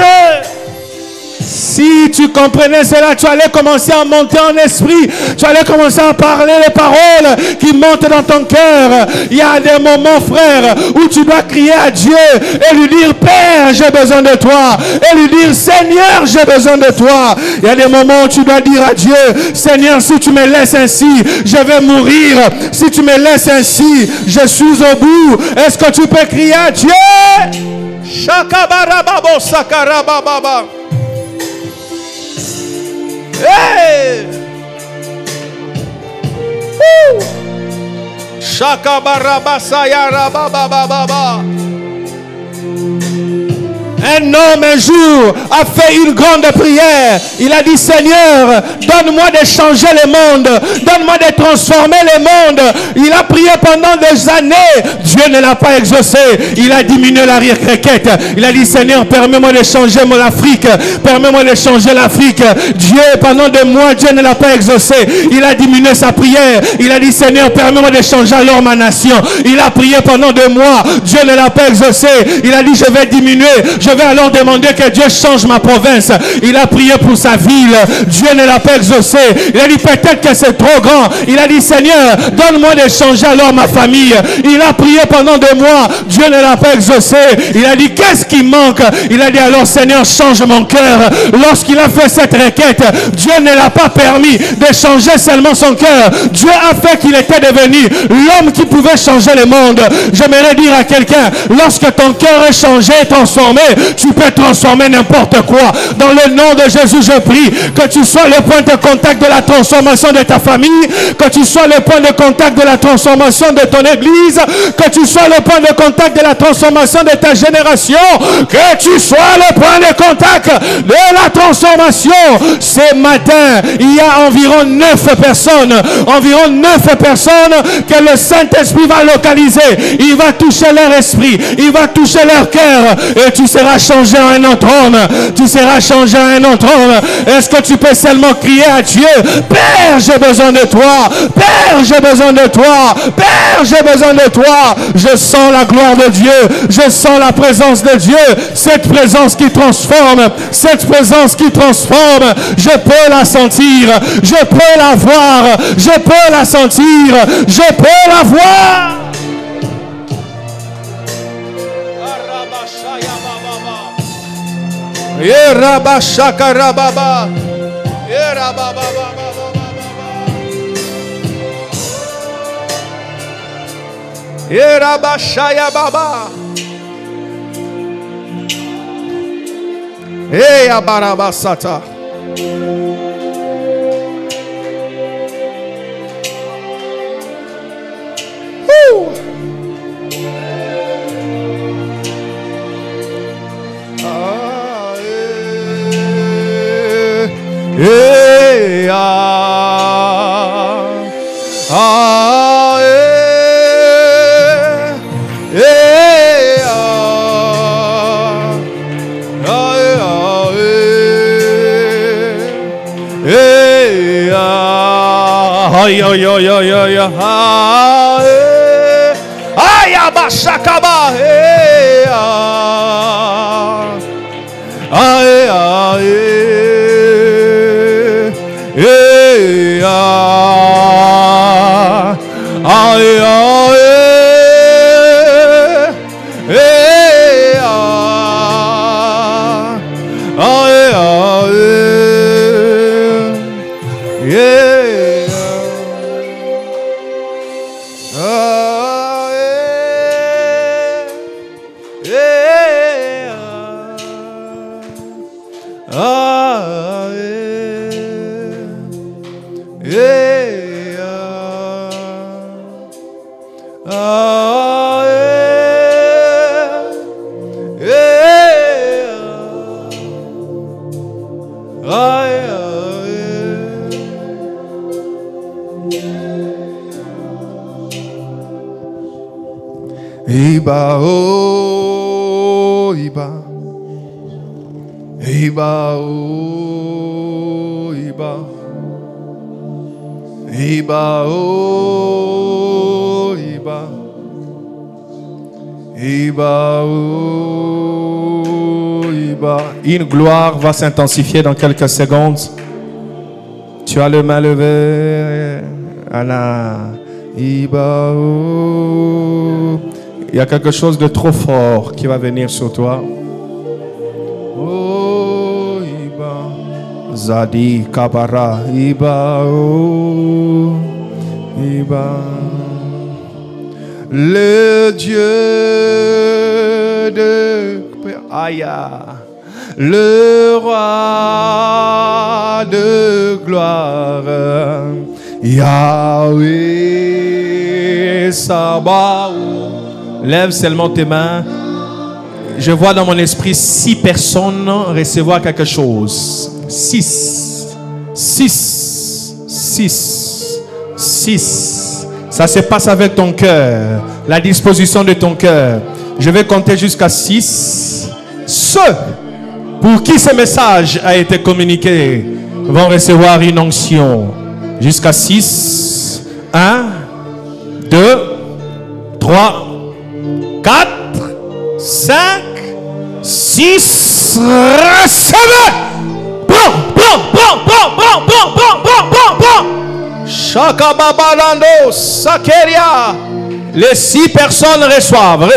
Si tu comprenais cela, tu allais commencer à monter en esprit. Tu allais commencer à parler les paroles qui montent dans ton cœur. Il y a des moments, frère, où tu dois crier à Dieu et lui dire, Père, j'ai besoin de toi. Et lui dire, Seigneur, j'ai besoin de toi. Il y a des moments où tu dois dire à Dieu, Seigneur, si tu me laisses ainsi, je vais mourir. Si tu me laisses ainsi, je suis au bout. Est-ce que tu peux crier à Dieu? Shakabarababo sakarababa. Hey! Shakabarabasayarabababa. Un homme un jour a fait une grande prière. Il a dit, Seigneur, donne-moi de changer le monde. Donne-moi de transformer le monde. Il a prié pendant des années. Dieu ne l'a pas exaucé. Il a diminué l'arrière-requête. Il a dit, Seigneur, permets-moi de changer mon Afrique. Permets-moi de changer l'Afrique. Dieu, pendant des mois, Dieu ne l'a pas exaucé. Il a diminué sa prière. Il a dit, Seigneur, permets-moi de changer alors ma nation. Il a prié pendant des mois. Dieu ne l'a pas exaucé. Il a dit, je vais diminuer. Je vais alors demander que Dieu change ma province. Il a prié pour sa ville. Dieu ne l'a pas exaucé. Il a dit peut-être que c'est trop grand. Il a dit Seigneur, donne-moi de changer alors ma famille. Il a prié pendant 2 mois. Dieu ne l'a pas exaucé. Il a dit qu'est-ce qui manque? Il a dit alors Seigneur, change mon cœur. Lorsqu'il a fait cette requête, Dieu ne l'a pas permis de changer seulement son cœur. Dieu a fait qu'il était devenu l'homme qui pouvait changer le monde. J'aimerais dire à quelqu'un, lorsque ton cœur est changé et transformé, tu peux transformer n'importe quoi. Dans le nom de Jésus, je prie que tu sois le point de contact de la transformation de ta famille, que tu sois le point de contact de la transformation de ton église, que tu sois le point de contact de la transformation de ta génération, que tu sois le point de contact de la transformation. Ce matin, il y a environ 9 personnes que le Saint-Esprit va localiser. Il va toucher leur esprit, il va toucher leur cœur et tu seras changé en un autre homme. Tu seras changé en un autre homme. Est-ce que tu peux seulement crier à Dieu, Père, j'ai besoin de toi, Père, j'ai besoin de toi, Père, j'ai besoin de toi. Je sens la gloire de Dieu, je sens la présence de Dieu, cette présence qui transforme, cette présence qui transforme. Je peux la sentir, je peux la voir, je peux la sentir, je peux la voir. Une gloire va s'intensifier dans quelques secondes. Tu as le main levé. Anna. Il y a quelque chose de trop fort qui va venir sur toi. Zadi Kabara. Le Dieu de Aya. Le roi de gloire, Yahweh Sabaoth. Lève seulement tes mains. Je vois dans mon esprit 6 personnes recevoir quelque chose. 6. Ça se passe avec ton cœur, la disposition de ton cœur. Je vais compter jusqu'à 6. Ceux pour qui ce message a été communiqué vont recevoir une onction. Jusqu'à 6. 1, 2, 3, 4, 5, 6. 6, recevez. Prends. Shakababalando, Sakeria. Les 6 personnes reçoivent.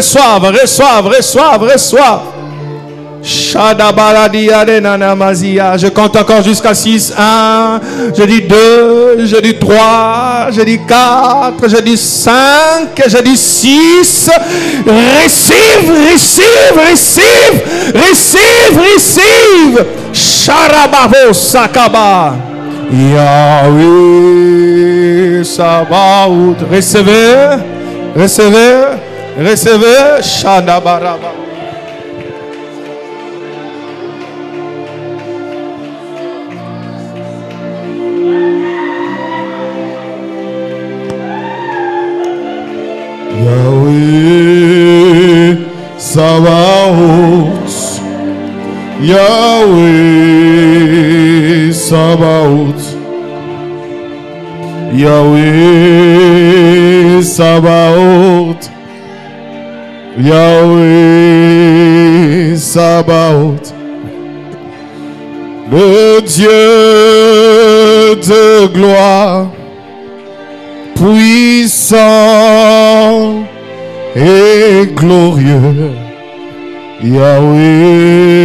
Je compte encore jusqu'à 6. 1, je dis 2, je dis 3, je dis 4, je dis 5, je dis 6. Receive. Sharabavo Sakaba. Yahweh Sabaoth. Recevez. Shadabaraba. Yahweh Sabaoth. Yahweh Sabaoth. Yahweh Sabaoth. Yahweh Sabaoth. Le Dieu de gloire, puissant et glorieux. Yahweh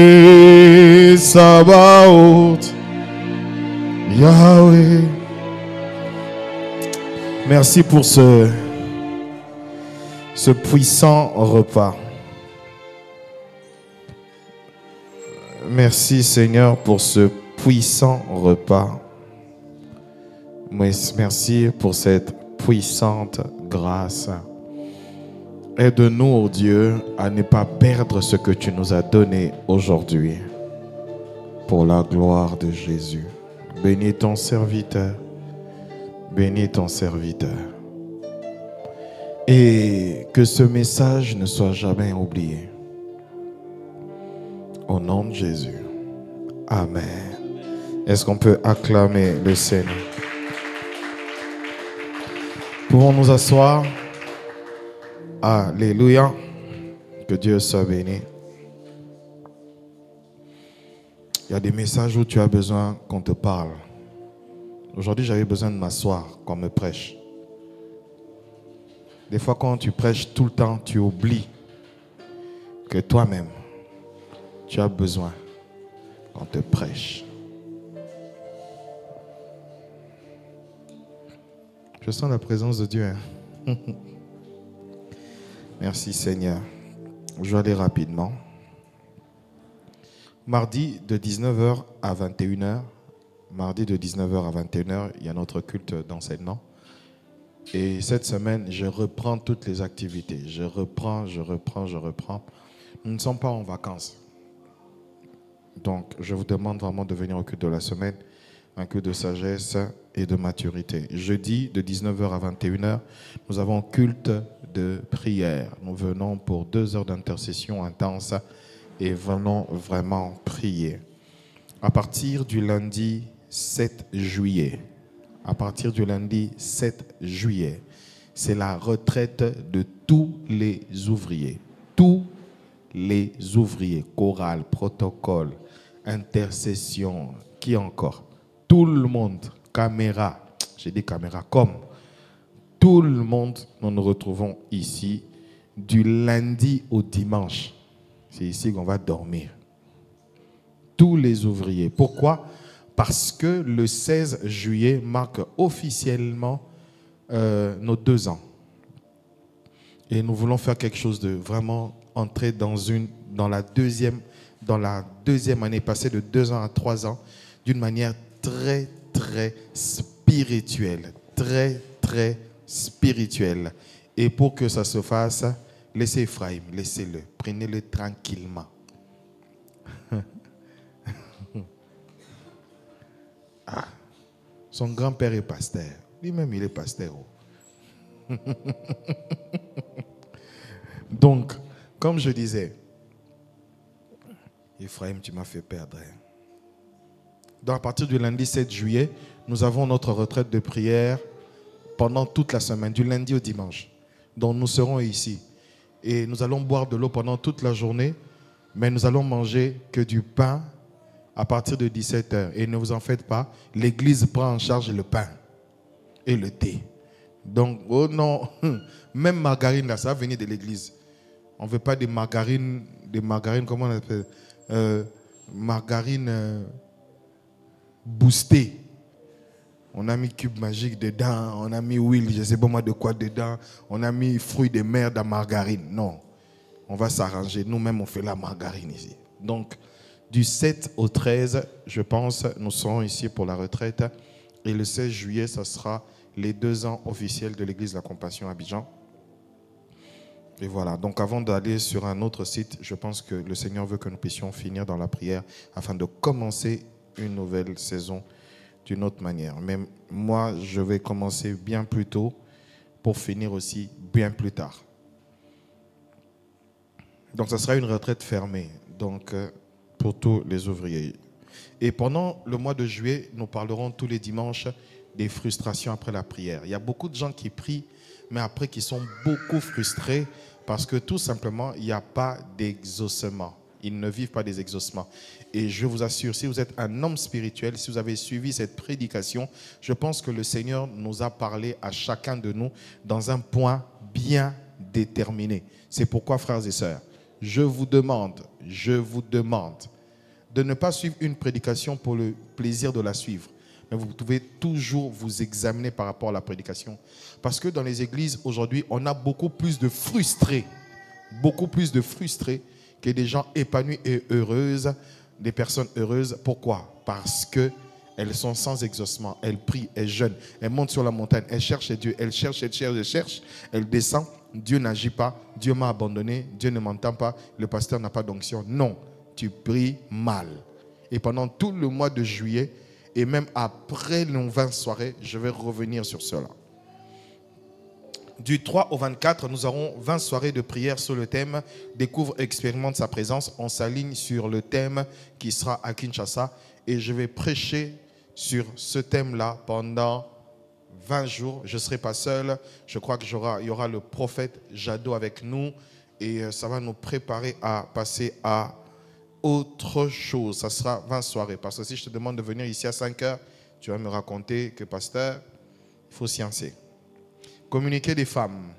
Sabaoth. Yahweh. Merci pour ce puissant repas. Merci Seigneur pour ce puissant repas. Merci pour cette puissante grâce. Aide-nous, oh Dieu, à ne pas perdre ce que tu nous as donné aujourd'hui. Pour la gloire de Jésus. Bénis ton serviteur. Bénis ton serviteur. Et que ce message ne soit jamais oublié. Au nom de Jésus. Amen. Est-ce qu'on peut acclamer le Seigneur? Pouvons nous asseoir? Alléluia. Que Dieu soit béni. Il y a des messages où tu as besoin qu'on te parle. Aujourd'hui, j'avais besoin de m'asseoir, qu'on me prêche. Des fois, quand tu prêches tout le temps, tu oublies que toi-même, tu as besoin qu'on te prêche. Je sens la présence de Dieu. Hein? Merci Seigneur. Je vais aller rapidement. Mardi de 19h à 21h. Mardi de 19h à 21h, il y a notre culte d'enseignement. Et cette semaine, je reprends toutes les activités. Je reprends. Nous ne sommes pas en vacances. Donc, je vous demande vraiment de venir au culte de la semaine. Un culte de sagesse et de maturité. Jeudi, de 19h à 21h, nous avons culte de prière. Nous venons pour 2 heures d'intercession intense et venons vraiment prier. À partir du lundi 7 juillet, c'est la retraite de tous les ouvriers. Tous les ouvriers, chorale, protocole, intercession, qui encore? Tout le monde, caméra, j'ai dit caméra, comme tout le monde, nous nous retrouvons ici du lundi au dimanche. C'est ici qu'on va dormir. Tous les ouvriers. Pourquoi? Parce que le 16 juillet marque officiellement nos 2 ans. Et nous voulons faire quelque chose de vraiment entrer dans la deuxième année, passer de 2 ans à 3 ans d'une manière très, très spirituelle. Très, très spirituelle. Et pour que ça se fasse, laissez Ephraim, laissez-le. Prenez-le tranquillement. Son grand-père est pasteur. Lui-même, il est pasteur. Donc, comme je disais, Ephraim, tu m'as fait perdre. Donc, à partir du lundi 7 juillet, nous avons notre retraite de prière pendant toute la semaine, du lundi au dimanche. Donc, nous serons ici. Et nous allons boire de l'eau pendant toute la journée. Mais nous allons manger que du pain à partir de 17h. Et ne vous en faites pas, l'église prend en charge le pain et le thé. Donc, oh non, même margarine là, ça va venir de l'église. On ne veut pas des margarines, comment on appelle margarine boostée. On a mis cube magique dedans, on a mis huile, je ne sais pas moi de quoi dedans, on a mis fruits de mer dans la margarine. Non, on va s'arranger. Nous-mêmes, on fait la margarine ici. Donc, du 7 au 13, je pense, nous serons ici pour la retraite. Et le 16 juillet, ça sera les 2 ans officiels de l'Église de la Compassion à Abidjan. Et voilà, donc avant d'aller sur un autre site, je pense que le Seigneur veut que nous puissions finir dans la prière afin de commencer une nouvelle saison d'une autre manière. Mais moi, je vais commencer bien plus tôt pour finir aussi bien plus tard. Donc, ça sera une retraite fermée, donc pour tous les ouvriers. Et pendant le mois de juillet, nous parlerons tous les dimanches des frustrations après la prière. Il y a beaucoup de gens qui prient, mais après qui sont beaucoup frustrés parce que tout simplement, il n'y a pas d'exaucement. Ils ne vivent pas des exaucements. Et je vous assure, si vous êtes un homme spirituel, si vous avez suivi cette prédication, je pense que le Seigneur nous a parlé à chacun de nous dans un point bien déterminé. C'est pourquoi, frères et sœurs, je vous demande de ne pas suivre une prédication pour le plaisir de la suivre. Mais vous pouvez toujours vous examiner par rapport à la prédication. Parce que dans les églises, aujourd'hui, on a beaucoup plus de frustrés que des gens épanouis et heureuses, des personnes heureuses. Pourquoi? Parce qu'elles sont sans exaucement. Elles prient, elles jeûnent, elles montent sur la montagne, elles cherchent Dieu, elles cherchent, elles descendent. Dieu n'agit pas, Dieu m'a abandonné, Dieu ne m'entend pas, le pasteur n'a pas d'onction. Non, tu pries mal. Et pendant tout le mois de juillet, et même après nos 20 soirées, je vais revenir sur cela. Du 3 au 24, nous aurons 20 soirées de prière sur le thème « Découvre et expérimente sa présence ». On s'aligne sur le thème qui sera à Kinshasa. Et je vais prêcher sur ce thème-là pendant 20 jours. Je ne serai pas seul. Je crois qu'il y aura le prophète Jado avec nous. Et ça va nous préparer à passer à autre chose. Ça sera 20 soirées. Parce que si je te demande de venir ici à 5 heures, tu vas me raconter que, pasteur, il faut sciencer. Communiquer des femmes.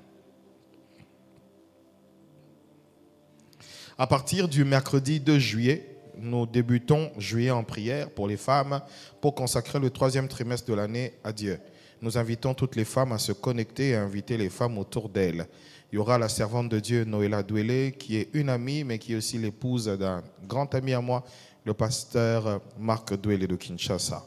À partir du mercredi 2 juillet, nous débutons juillet en prière pour les femmes pour consacrer le 3e trimestre de l'année à Dieu. Nous invitons toutes les femmes à se connecter et à inviter les femmes autour d'elles. Il y aura la servante de Dieu, Noéla Douélé, qui est une amie, mais qui est aussi l'épouse d'un grand ami à moi, le pasteur Marc Douélé de Kinshasa.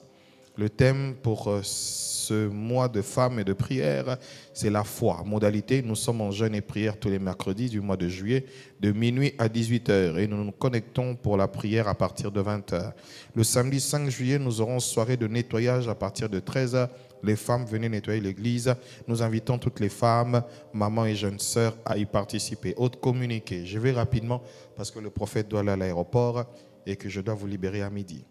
Le thème pour ce mois de femmes et de prière, c'est la foi. Modalité, nous sommes en jeûne et prière tous les mercredis du mois de juillet, de minuit à 18h. Et nous nous connectons pour la prière à partir de 20h. Le samedi 5 juillet, nous aurons soirée de nettoyage à partir de 13h. Les femmes, venez nettoyer l'église. Nous invitons toutes les femmes, mamans et jeunes sœurs à y participer. Autre communiqué. Je vais rapidement parce que le prophète doit aller à l'aéroport et que je dois vous libérer à midi.